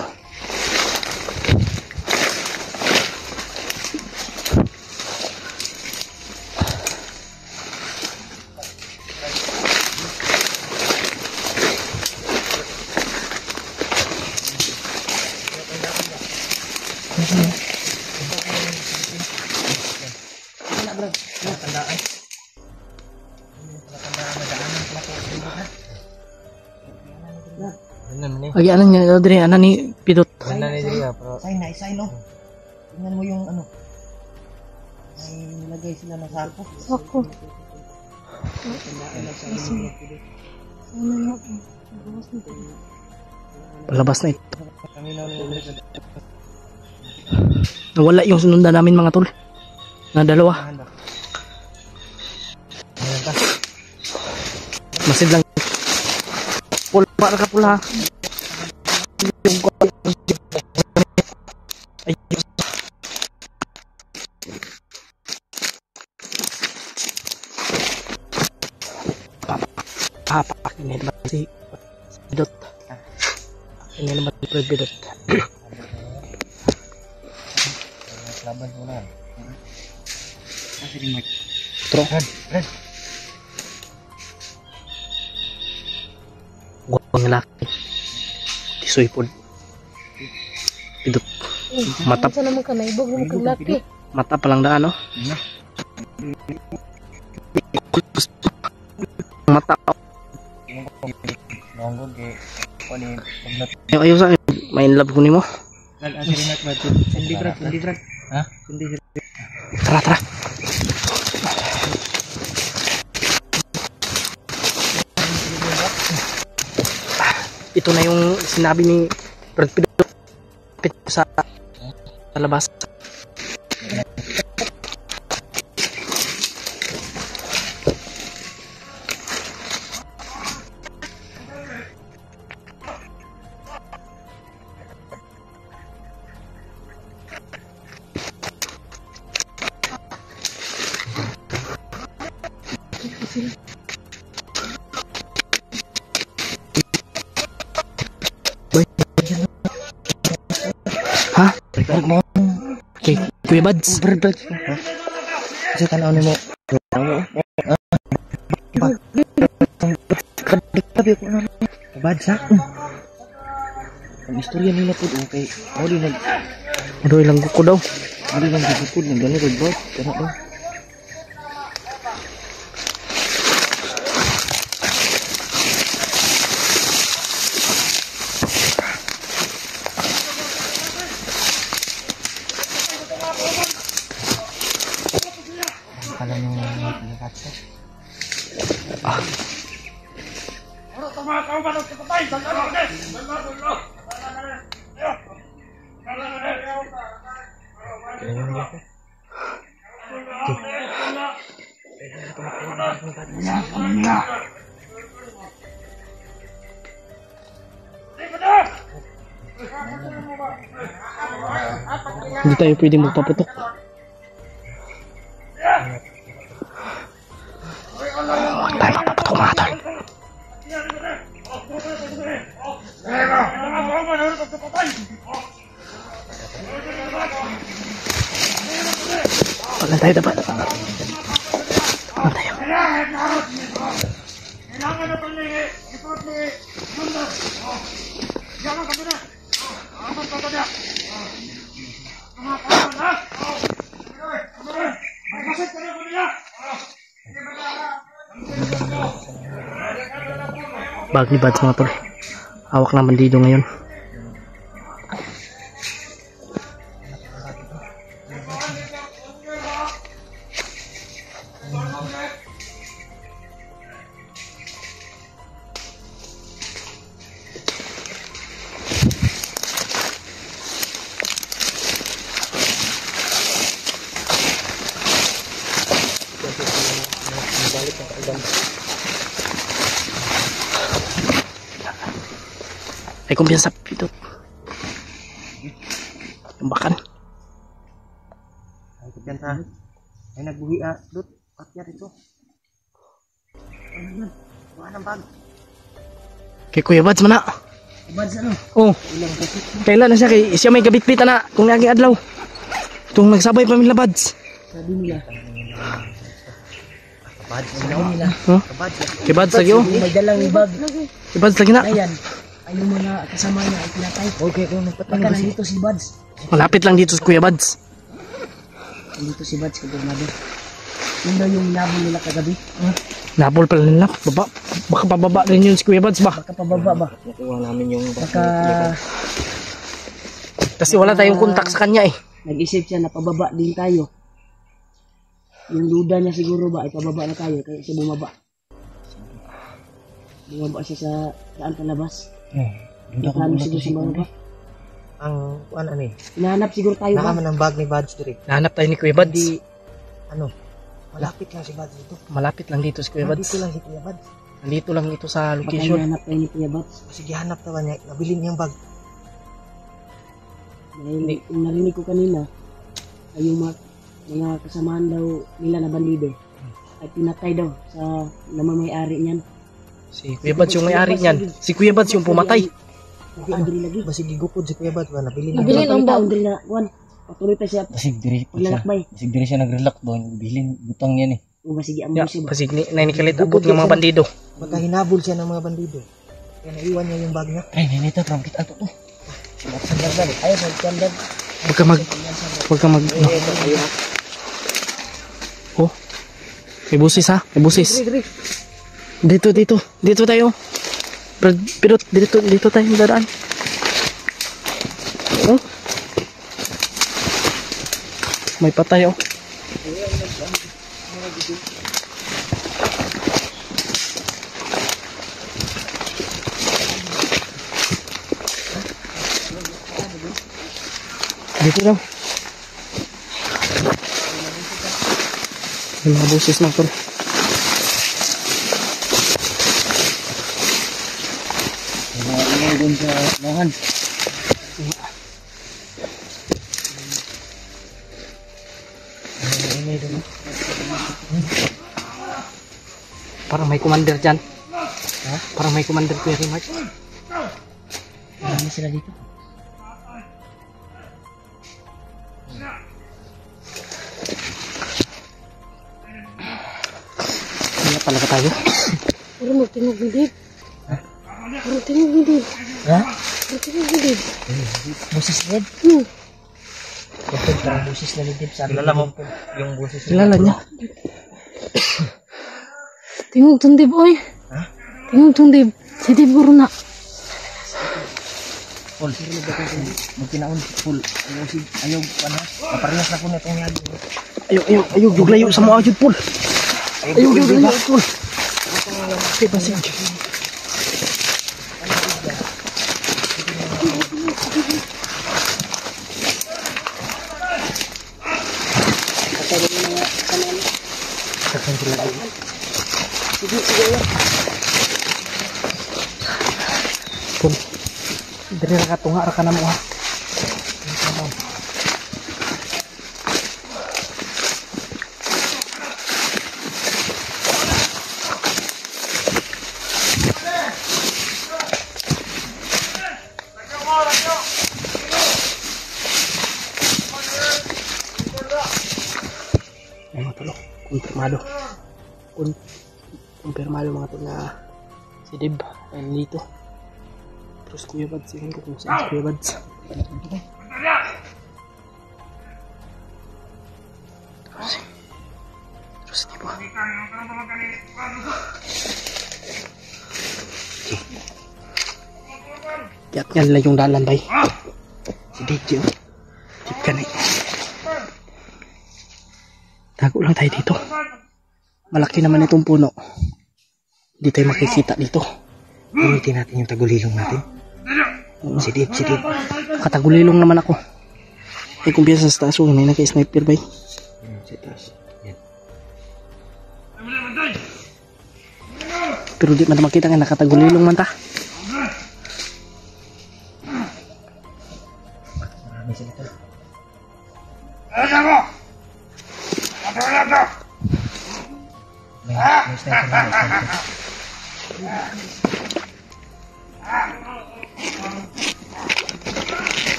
Ay, ano niya, Audrey, ano ni Pidot? Sign na, sign no. Tingnan mo yung ano. May nilagay sila na sapo. Ako. Palabas na ito. Nawala yung sinundan namin mga tol. Na dalawa. Masid lang. Pula ka pula. Ini naman si Pidot. Ini naman si Pidot. Laban mo na. Kasi di Mike. Red. Guwang laki. Tisoy po. Pidot. Mata. Saan naman ka naibog naman kang laki? Mata palang daan, no? Mata. Nonggod kay kunin paglat. Ayaw sa akin. Main love ko ni mo. Nag-asirinat ba ito? Hindi Brad. Ha? Hindi. Tara. Ito na yung sinabi ni Brad Pitt sa labas. Ha? Okay, Kuya Bads. Kasi tanaw ni mo. Sabi ko na. Bad sa. Ang istorya nila po okay. Muli nag Aduh, ilang ko daw. muli nang gigipod ng ganito bad. Kana daw. Kala nyo nakatsa. Ano tumakaw ba ng kapatay? Sandalo ka din! Sandalo! Hindi tayo pwede magpaputok. Huwag tayo mapaputok mga tol. Wag lang tayo dapat. Wag tayo. Kailangan na pala ipot ni Munda. Jangan kami na. Aman ka na. Kumakawan ha. Magkasip ka na ko niya. Bag ni Bads mga tol. Hawak na bandido ngayon. Ay kumpiyansa Pidot. Tembakan. Ay kumpiyansa. Ay nagbuhi Dut. Patyar ito. Ano yan? Wala ng bag. Kay Kuya Bads man na. Bads ano? Oh. Kailan na siya kay siya may gabit-bit na kung naging adlaw. Tung nagsabay pa nila Bads. Sabi nila. Bads nila. Huh? Kay Bads lagi oh. May dalang bag. Kay Bads lagi na. Ayan. Ay yung mga kasama niya ay pinatay. Okay, kung nagpatay. Baka nandito si Bads. Malapit lang dito si Kuya Bads. Nandito si Bads kaburnado. Yun daw yung nabol nila kagabi. Nabol pala nila. Baba. Baka pababa rin yun si Kuya Bads ba? Baka pababa ba? Nakuha namin yung Baka kasi wala tayong kontak sa kanya eh. nag-isip siya na pababa din tayo. Yung duda niya siguro ba ay pababa na tayo kaya siya bumaba. Bumaba siya sa daan palabas. Hindi plano siguro siya bumaba. Ang ano ni? Hinahanap siguro tayo ba? Nakaman ang bag ni Bads direct. Nahanap tayo ni Kuya Bads. Di ano? Malapit lang si Bads dito. Malapit lang dito si Kuya Bads. Dito lang si Kuya Bads. Nandito lang ito sa Baka location. hinahanap tayo ni Kuya Bads. Sige, hanap tawa niya. Nabili niya yung bag. Dahil yung narinig ko kanina ay yung mga kasamahan daw nila na bandido ay pinatay daw sa namamayari niyan. Si Kuya Bads yung may-ari niyan. Si Kuya Bads yung pumatay. Hindi andri lagi. Basig gigukod si Kuya Bads ba? Nabili niya. Nabili ang bag. Andri na kuan. Patuloy ta siya Basig diri paglalakbay. Basig diri siya nag-relax doon. Bilin butang yan eh. O ba sige Ya, ambush ba? pasig ni nikalit abot ng mga bandido. Baka hinabol siya ng mga bandido. Kaya naiwan niya yung bag niya. Ay, ninita from kita to. Ayaw sa standard. Huwag ka mag no. Oh. May busis ha? May busis. Dito tayo. Pero dito tayo dadaan. Oh. May patay oh. Dito daw. May mga busis ng tol. Ingay doon sa lahan. Ingay doon. Parang may commander dyan. Ha? Parang may commander Kuya Remark. Marami sila dito. Kaya talaga tayo. Puro magtinog ni Dave. Puro tinog ni Dave. Ha? Puro tinog ni Dave. Busis red. Ito parang busis na lidib sa Kilala mo yung boses niya. Kilala niya. Tingog tong Dave, oy. Ha? Tingog tong Dave. Si Dave puro na. Pol. Magkinaon, Pol. Ayaw, ano, kaparehas na ko na itong lagi. Ayaw, juglayo sa mga ajud, Pol. Ayaw, juglayo, Pol. Okay, pasig. Pol, dari nakatunga ra ka na mo ha. Mga tolo, kumpirmado. Kumpirmado mga tolo na si Dib ay nandito. Terus Kuya Bads, yun ko kung saan si Kuya Bads. Terus di ba? Tiap yan lang yung dalan bay. Si DJ oh. Jeep ka na eh. Tago lang tayo dito. Malaki naman itong puno. Hindi tayo makikita dito. Gamitin natin yung tagulilong natin. Si Dib. Katagulilong naman ako. Ay kumpiyansa sa taas. May naka-sniper bay. Sa taas. Yan. Pero di man makita nga nakatagulilong man ta. Marami sila ito. Ano mo? Ano na to? May sniper na, may sniper.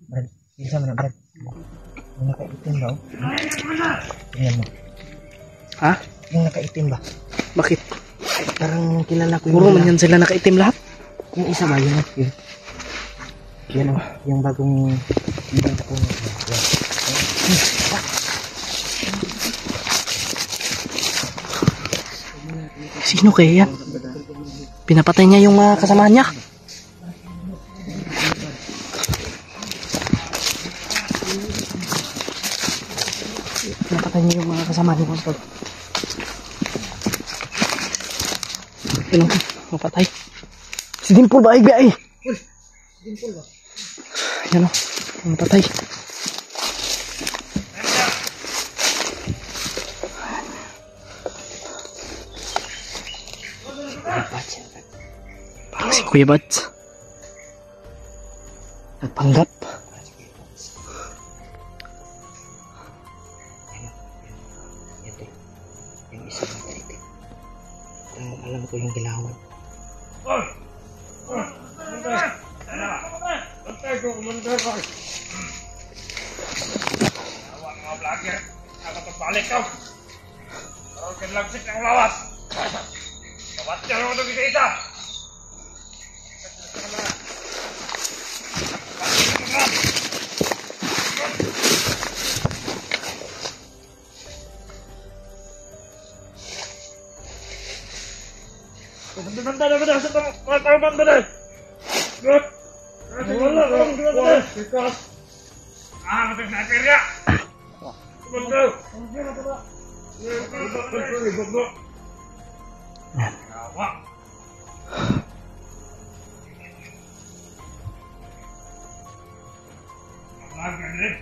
Brad, bisa mana Brad? Yung nakaitim ba? Tingnan mo. Ha? Yung nakaitim ba? Bakit? Parang kilala ko Puro man yan sila nakaitim lahat. Yung isa ba yun? Yan o, yung bagong ibang tapunan. Sino kaya yan? Pinapatay niya yung mga kasama niya. Pinapatay niya yung mga kasama niya. Ano? Mapatay. Si Dimple ba? Ay, ay. Dimple ba? Yan o. Mapatay. Parang si Kuya Bads. Nagpanggap. Yung isa nakaitim. Kung alam ko yung gilawan. Bantay ko, kumandar ko. Awak mga vlogger. Nakatagbalik ka. Parang kinlagsik ng lawas. Kabat niya naman itong isa-isa. Bantay na ba sa mga tauban ba na? Good. Wala ka. Because magsniper ka. Bantay. Awak. Vlogger din.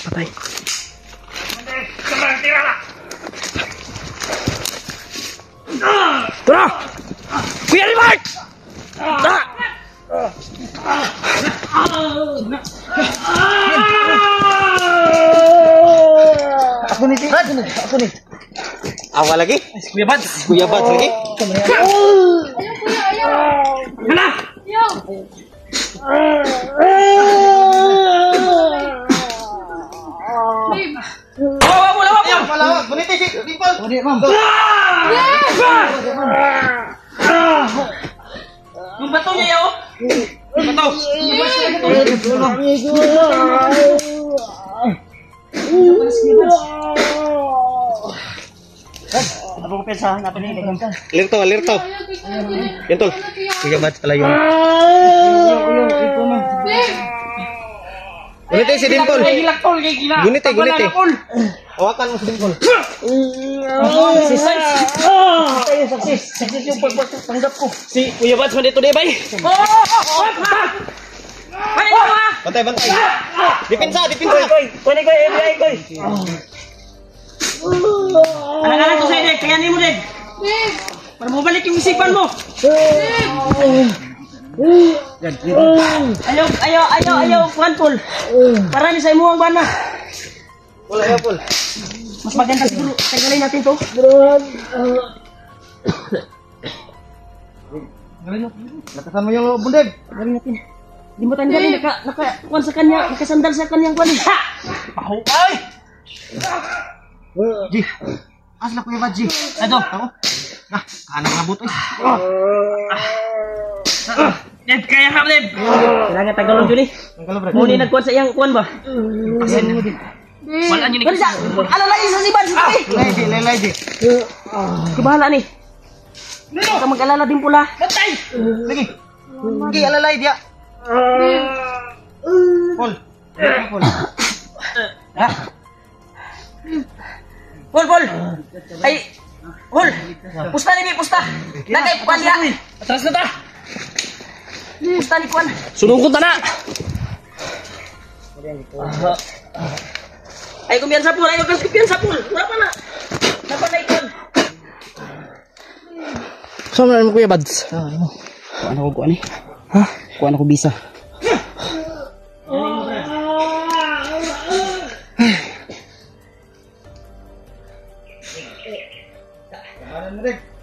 Patay. Tara! Kuya Rimart! Tara! Ako ni, ako ni. Awa lagi? Kuya Bads. Kuya Bads lagi? Hala! Malawag, buniti si Dimple. Buniti, ma'am. Yung bato niya yun. Yung bato. Ako ko pensa, napanilig ka. Lirto, lirto. Yan tol. Kuya Bads pala yun. Gunite si Dimple. Gunite, gunite. Hawakan mo si Dimple. Success yung pagpanggap ko. Si Kuya Bads man dito di bay. Bantay, bantay. Dipinsa, dipinsa. Koy, FBI koy. Alang-alang ko sa'yo, Dek. Kayanin mo, Dek. Para mo balik yung isipan mo. Ayaw, Juan Paul. Para ni sa imuhang bana. Pula, ya, Pul. Mas maganda siguro. Tagalin natin to. Lakasan mo yung bundeb. Tagalin natin. Di mo tanggalin. Kuwan sa kanya. Nakasandal sa kanyang kuwan. Ha! Paho! Ay! Ji. Asla Kuya Bads, Ji. Ado. Ako. Nah, kanang nabot eh. Deb, kaya ka, Deb. Kailangan tagalog yun eh. Ang kalabra. Muni nagkuhan sa iyang kuwan ba? Wala nyo ni Kuwan. Alalay sa si Bads. Lay, Ji, lay, Ji. Kabahala ni. Huwag ka mag-alala din pula. Lagi. Gi, alalay dia. Pul. Pul. Ha? Pul. Ay, Pul. Pusta ni Bi, pusta. Nagay kuwan niya. Atras na ta. Pusta ni kuwan. Sulungkot na. Ay, kumpiyansa Pul. Ay, kumpiyansa Pul. Wala pa na. Dapat na ikon. Saan mo na Kuya Bads? Kuhaan ako kuhaan eh. Ha? Kuhaan ako bisa.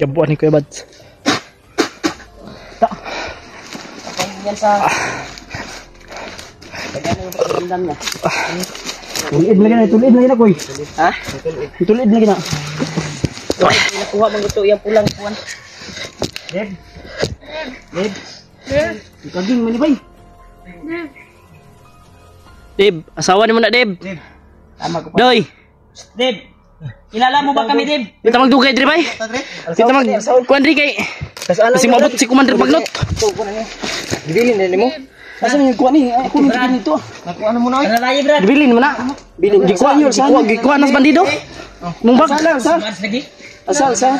Jabuan ni Kuya Bads. Yan sa... Pagkano yung pagkandam niya. Tulid lagi na, tulid lagi na Kuy. Ha? Tulid lagi na. Nakuha mong ito yung pulang kuwan. Deb. Ikaging manibay. Deb, asawa ni mo na Deb. Tama ko pa. Doy. Deb. Kilala mo ba kami, Deb? Kita magdugay diri bay. Kita mag kuan diri kay. Kasi mabot si Commander Magnot. Dibilin na mo. Asa man yung kuan ni? Ako nang tingin dito. Nakuha na mo na. Nalalay brad. Dibilin mo na. Bilin. Gikuha nas bandido. Mong bag. Lagi. Asal sa.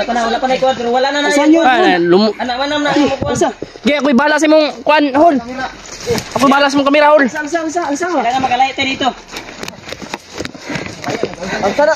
Wala pa na ikuan pero wala na na. Saan yun? Anak manam na mo kuan. Gaya ako'y bala sa mong kuan hol. Ako'y bala sa mong kamera hol. Kaya nga magalay tayo dito. Ang sana.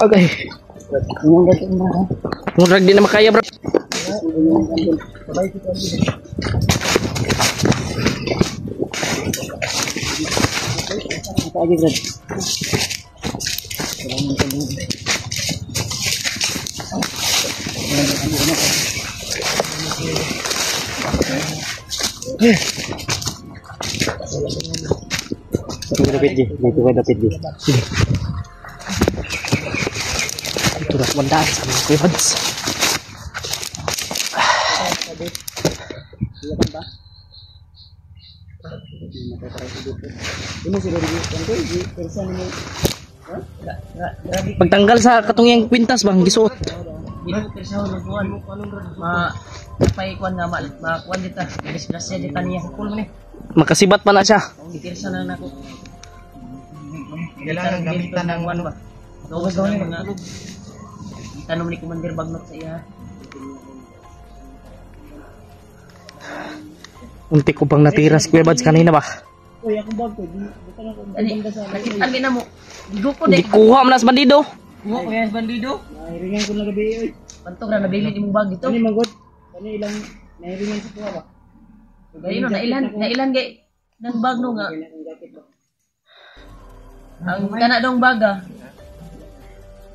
Okay. Murag di na makaya bro. Dapat di. Ito na mandaan sa mga Kuya Bads. Pagtanggal sa katungyang kwintas bang gisuot. Paikuan nga makuan dita. Disgrasya dita niya sa pool mo ni. Makasibat pa na siya. Gitirsa na nako. Kailangan gamitan ng ano ba? Gawas ng mga itanong ni Commander Bagnot sa iya. Unti ko bang natiras Kuya Bads kanina ba? Ani, nakita na mo. Digo ko Hindi kuha man sa bandido. Mo ko yan bandido. Nairingan ko na gabi oy. Pantog na nabili imong bag dito. Ani magod. Ani ilang nairingan sa kuha ba? Ayun na ilan gay nang bag no nga. Ang kana dong baga.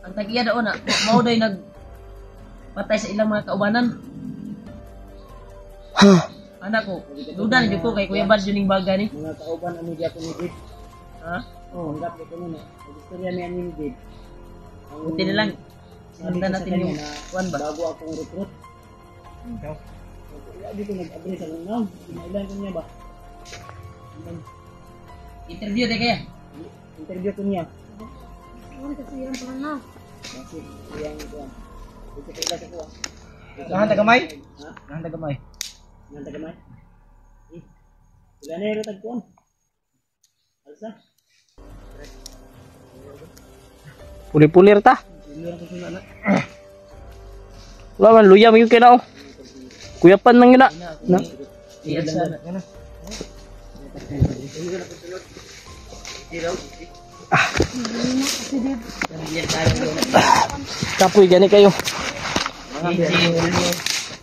Ang tagiya daw na mao day nag patay sa ilang mga kaubanan. Anak ko, duda na jud ko kay Kuya Bads yun yung baga ni. Mga kauban ani di ako ni Dave. Ha? Oh, ang dapat ko na. Istorya ni ani ni Dave. Buti na lang. Sundan natin yung kuan ba? Bago akong recruit. Lagi ko nag-address ang naam. Kinailan ko niya ba? Interview de kaya. Interview ko niya. Kasi yan pa na. Kasi yang kuan. Ito kailan sa kuha. Nahan tagamay? Ha? Nahan tagamay. Nang tagamay. Ilan na yung tagkuan? Alsa? Puli-pulir ta. Ilan ko sila na. Wala man luyam yung kinaw. Kuyapan nang yun na. Iyan sana. Kapoy gani kayo.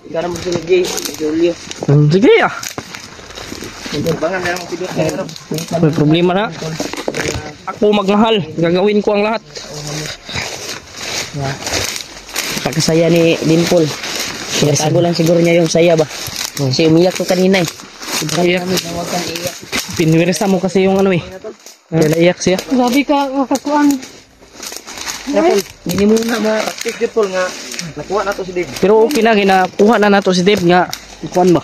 Ikaw na magsunod Jay, Julio. Sige ah. Bangan na ang pidot na. May problema na. Ako magmahal. Gagawin ko ang lahat. Pagkasaya ni Dimple. Sinatago lang siguro niya yung saya ba? Kasi umiyak ko kanina eh. Iyak. Pinwirsa mo kasi yung ano eh. Kaya naiyak siya. Grabe ka, kakakuan. Hindi muna ma. Pidot nga. Nakuha na to si Dave. Pero okay na, kinakuha na nato si Dave nga. Kuhan ba?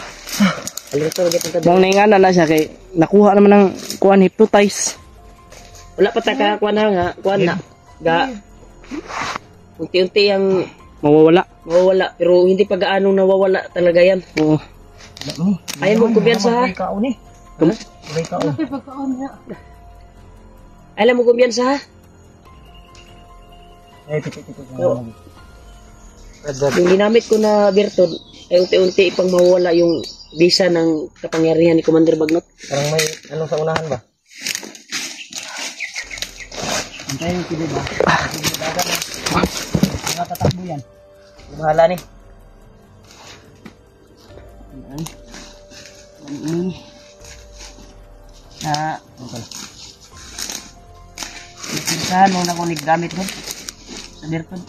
Alito lagi itong Nang naingana na siya kay nakuha naman ng kuhan hypnotize. wala pa ta kuan na nga, kuan na. Ga unti-unti ang Mawawala. mawawala pero hindi pa gaano nawawala talaga yan. Oo. Ayaw mo kumbiyansa ha? Kaon eh. Laki pagkaon niya. Ayaw mo kumbiyansa ha? Ay, pidot. So, yung ginamit ko na virtud ay unti-unti ipang mawawala yung bisa ng kapangyarihan ni Commander Bagnot. Parang may ano sa unahan ba? Antayin ko ba? Mga tatakbo yan. Bahala ni. Na Pirsahan mo na kung naggamit mo sa virtud.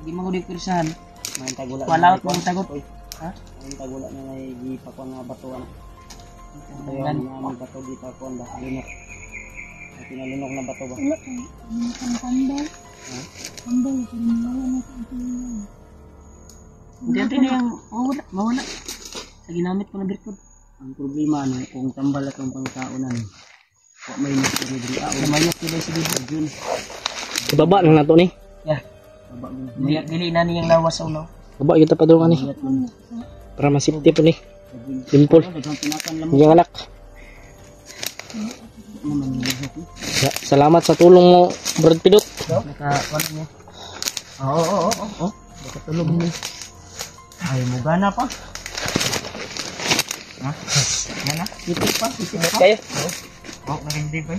Hindi mo ko pirsahan. May tagula. Wala ko tagot. Ha? May tagula na may gipakuan nga batuan. Ayan nga may bato gipakuan ba? Linok. May pinalunok na bato ba? Wala ka. Ang tambay. Ha? Tambay. Wala na sa ito. Unti-unti na yung mawala. Sa ginamit ko na virtud. Ang problema no, kung tambal at ang pangkaunan. Wa may nagtiri diri aon. Namayot ko si Bibor Jun. Ibaba lang nato ni. Yeah. Baba mo. Dili na niyang lawas sa ulo. Baba kita pa doon ni. Para masipti po ni. Dimple. Daghang pinakan lamok Yung anak. naman nilihok ni. Salamat sa tulong mo, Brad Pidot. Naka-kuan niya. Oo. Nakatulog niya. Ay mo gana pa. Ha? Yan na. Itik pa. Kayo. Oh, nagindi ba?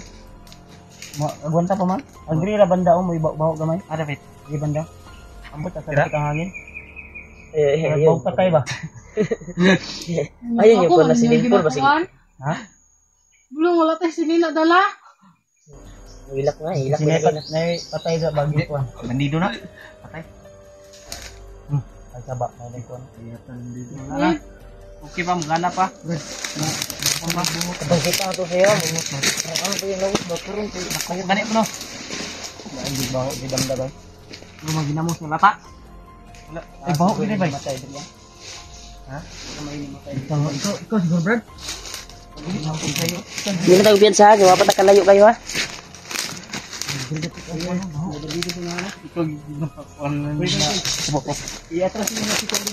Agwanta pa man. Agri ra banda mo ibaw gamay. Ada pit. Di banda. Ambot ta sa hangin. Baw patay ba? Ayun yung pala si Dimple ba sige. Ha? Bulong wala tayo sinina dala. Hilak nga, hilak Sino ko na. nay patay sa bagyo ko. Bandido na. Patay. Ay saba may kon. Bandido na. Okay pa, magana pa. Good. Kapag kita ito sa'yo, Ano pa yung lawos ba? Kurong ko. Nakuha ganit mo no? Hindi ba ako didamda ba? Ano magina mo sa lata? Ay, baho ko ba? Matay din ba? Ha? Ikaw siguro, Brad? Hindi na tayo piyansa, gawa pa nakalayo kayo ha. Ikaw napakuan na nila. I-atras mo na si Kali.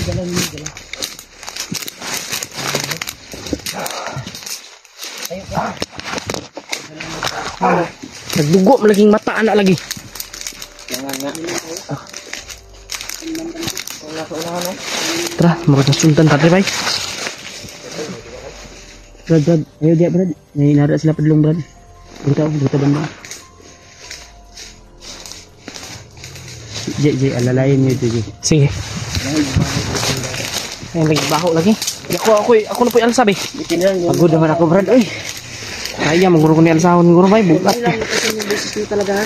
Dala niyo. Ayun ka. Nagdugo malaging mata anak lagi. Tara, murag na sultan tadi bay. Brad, ayo dia Brad. May nara sila padulong Brad. Buta banda. J, alalayan niyo ito J. Sige. Ay, may baho lagi. Ako na po yung alsa bay. Pagod naman ako Brad. Uy. Kaya maguro ko ni alsahon siguro bay. Bukat. Talaga ha.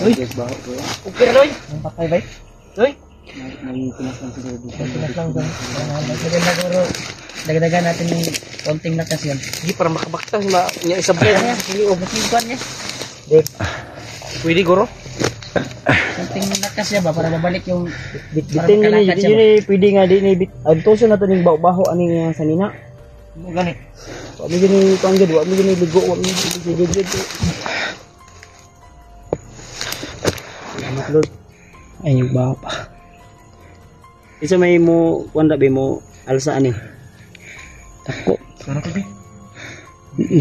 Uy. Okay Roy. Ang patay bay. Roy. May pinaslang siguro dito. Dagdagan natin yung konting lakas yan. Hindi, para makabakta. Yung isa ba yan? Hindi, ubutigan niya. Pwede, guro? Konting lakas niya ba? Para mabalik yung... Bitin nyo niya. Yun eh, pwede nga din eh. Tuso na ito yung baho aning sanina. Ano ganit? Wag mo gini panggid. Wag mo gini ligo. Wag mo gini ligid. Salamat Lord. Ay, yung baho pa. Isa may mo, wanda ba mo, alsaan eh. Tako. Sana ko ba?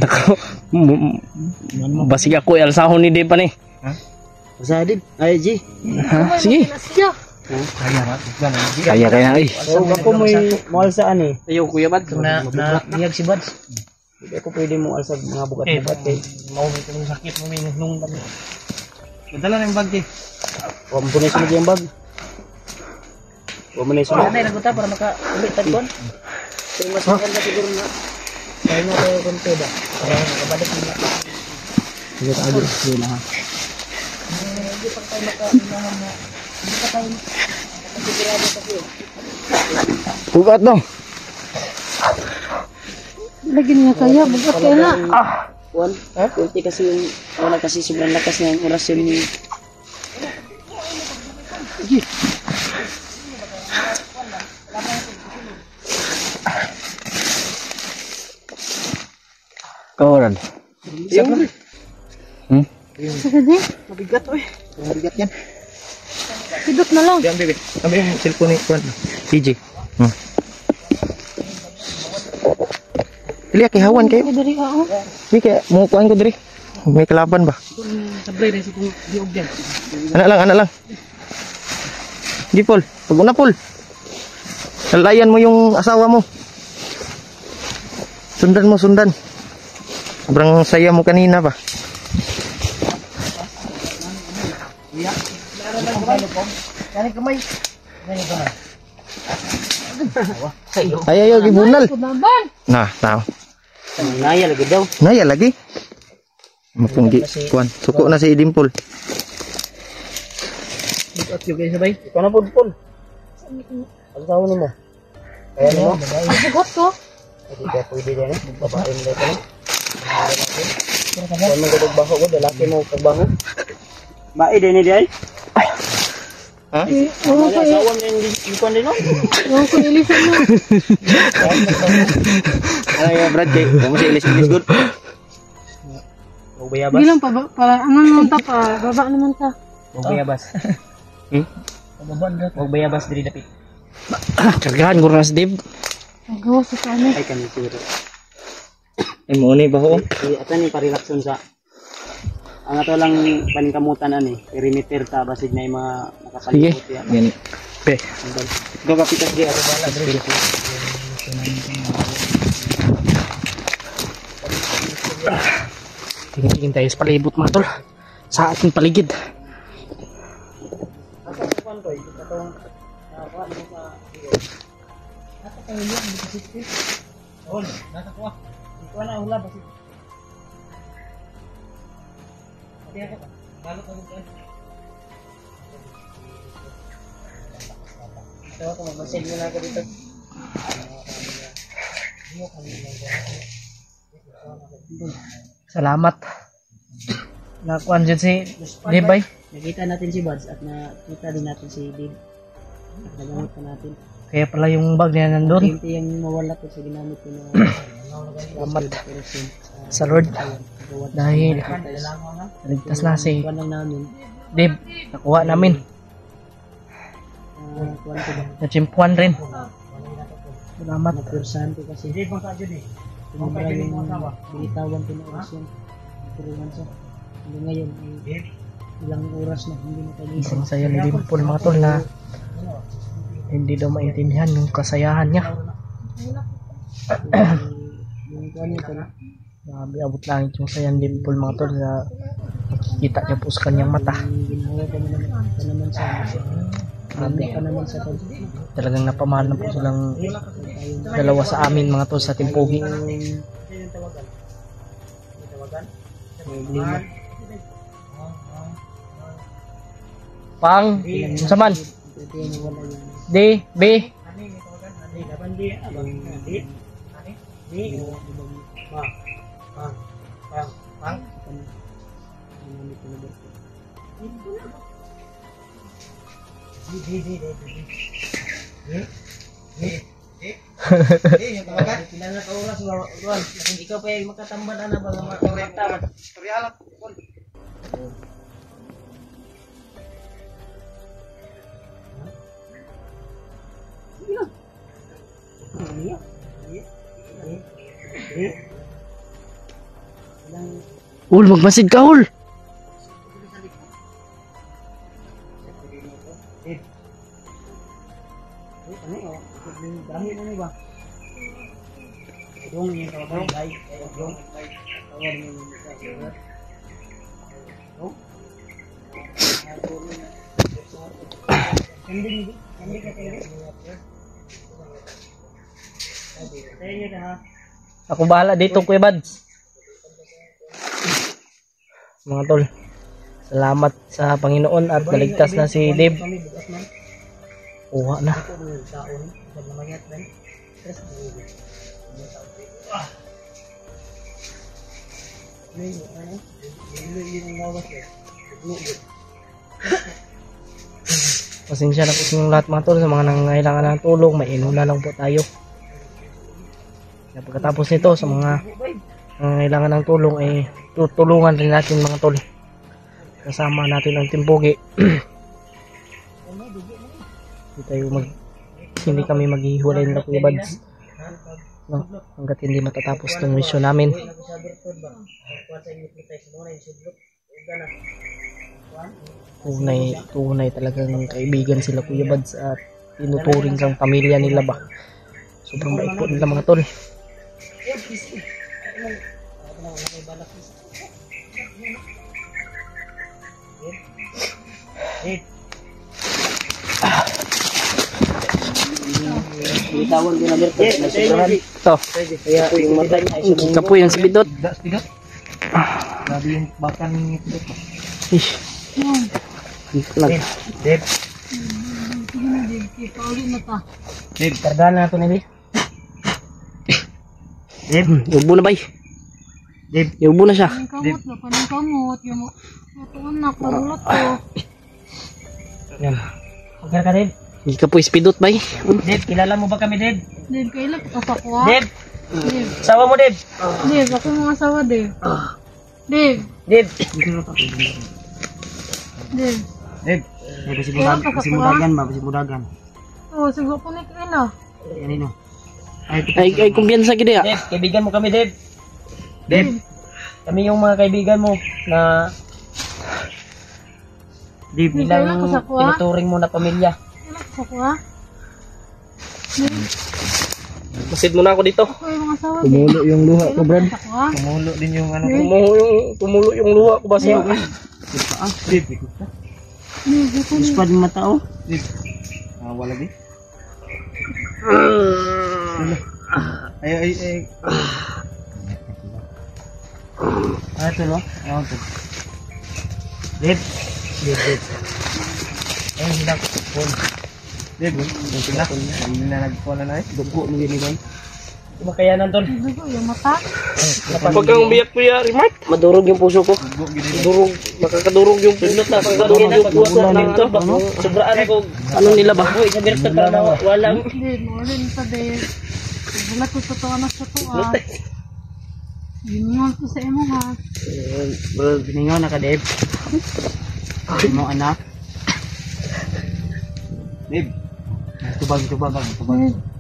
Tako. Basig ako alsahon ni Dave pa ni. Ha? Basa Dave? Ay, G. Ha? Sige. Kaya na eh. Oh, ako mo alsaan eh. Ayaw Kuya Bad. Na biyag si Bads. Hindi ako pwede mo alsa mga bukat-bukat eh. Maumit yung sakit mo may nung dami. Madala na yung bag eh. Huwag mo na sunod yung bag. Huwag mo na sunod. Ano yung naguta para maka-ulit tagpon? So, mas maganda siguro na kaya na tayo kung peda para makabalik nila. Sige tayo sige na ha. Hindi pa tayo maka-inahan na hindi pa tayo makasigurado kasi. Bugat no? Lagi niya kaya, bugat kaya na. Juan, kunti kasi yung wala kasi sobrang lakas na yung orasyon ni Sige. Kawaran. Yung Sakit eh. mabigat oy. Mabigat yan. Pidot na lang. Yan, baby. Kami yung cellphone ni Juan. TJ. Dili kay hawan kayo. Dari ako. Di kay mo kuan ko diri. May kalaban ba? Sablay na sa diog dyan. Anak lang. Di Paul, pag una Paul. Lalayan mo yung asawa mo. Sundan. Sobrang saya mo kanina ba? Ayaw gibunal. Nah. Naya lagi daw. Naya lagi. Mapunggi kuan. Suko na si Dimpol. At yung kayo sabay. Ikaw na po, Paul. Ang tawag mo? Kaya mo? Bugat ko. Hindi ka pwede din eh. Babae mo dito lang. Kaya mo baho ko, lalaki mo pagbaho. Bae din eh di ay? Ha? Oo ko eh. Asawa mo yung kuwan din no? Oo ko ilisan na. Ay, Brad, kamu si Ilis good. Bayabas? Bilang pa, ano naman ta pa, baba naman ta. Bayabas. Huwag bayabas diri dapit. Kargahan ko na si Dave. Magawa sa kanya. Ay kami siguro. Ay mo ni baho. Ata ni parilakson sa. Ang ato lang paningkamutan ani, perimeter ta basig na yung mga nakapalibot ya. Gani. Pe. Go kapitas di ato bala diri. Tingin tayo sa palibot mga tol. Sa ating paligid. Salamat. Nakuan dyan si Dave bay. Nakita natin si Buds at nakita din natin si Dave. Nagamit pa natin. Kaya pala yung bag niya nandun. Hindi yung mawala ko sa ginamit ko na salamat sa Lord. Dahil naligtas na si Dave. Nakuha namin. Nachimpuan rin. Salamat. Napursahan ko kasi. Tumabay yung binitawan ko na orasyon. turuan siya. Hindi ngayon, ay ilang oras na hindi na tayo Isang saya ni Dimple mga tol na hindi daw maintindihan yung kasayahan niya. yung kanya ka na. Grabe, abot langit yung saya ni Dimple mga tol sa makikita niya po sa kanyang mata. Ginawa ka naman sa Grabe. ka naman sa tol. Talagang napamahal na po silang dalawa sa amin mga tol sa Timpogi. Pang, saman. D, B. Kailangan ka oras Luan. Kasi ikaw pa yung makatambad na ba ng mga Ul, magmasid ka, Ul. Ako bahala dito, Kuya Bads. Mga tol, salamat sa Panginoon at naligtas na si Dave. Uwa na. Pasensya na po sa inyong lahat mga tol sa mga nangangailangan ng tulong. May inuna lang po tayo. Pagkatapos nito sa mga nangangailangan ng tulong ay tutulungan rin natin mga tol. Kasama natin ang Timpogi. Hindi kami maghihiwalay na Kuya Bads. No, hanggat hindi matatapos itong mission namin. Tunay talagang kaibigan sila Kuya Bads at tinuturing kang pamilya nila ba. Sobrang bait po nila mga tol. Bitawan din na Berto. Ito. Kaya yung mata niya ay Ika po yung sibidot. Grabe yung bakan ni Pidot. Ish. Dito lang. Dave, Dave, kargahan na ito na Dave. Yubo na bay. Dave, Yubo na siya. Kanang kamot. Yung anak, magulat ko. Yan. Pagkar ka Dave. Ika po ispidot bay. Dave, kilala mo ba kami Dave? Dave, kailan ka pa ko ha? Dave, Dave, sawa mo Dave. Dave, ako yung mga asawa, Dave. Dave, Dave. Dave. Dave, Kailan ka pa ko ha? basi mudagan. Oo, siguro po na kaila. Yan ino. Ay kumpiyansa gid ya. Dave, kaibigan mo kami Dave. Dave, kami yung mga kaibigan mo na Dave, bilang Kailan ka sa kuha? tinuturing mo na pamilya. Kailan ka pa ko ha? Dave, Masid mo na ako dito. ako yung mga asawa, Dave. tumulo yung luha ko, Brad. Kailan ka pa ko ha? Tumulo din yung ano. Tumulo yung luha ko basta. Dave, Dave, ako na. pa din mata oh. Dave. Wala di. Ay. Ito no? Ayan to. Dave. Eh, hindi Dave, sila. Hindi na nag-call na eh. Dugo mo yun ba? makayanan tol. Dugo, yung mata. Pag kang umiyak kuya, Remark. Madurog yung puso ko. Durog, makakadurog yung Pindot na pagkadugin na pagkuha ng ito. Sobraan ako. ano nila ba? Uy, sa Berto ka na walang. Dave, maulin pa, Dave. Wala ko totoo na sa to ha. Yun nga ko sa imo ha. Bro, biningaw na ka, Dave. Mo anak. Dave. Tubag. Dave,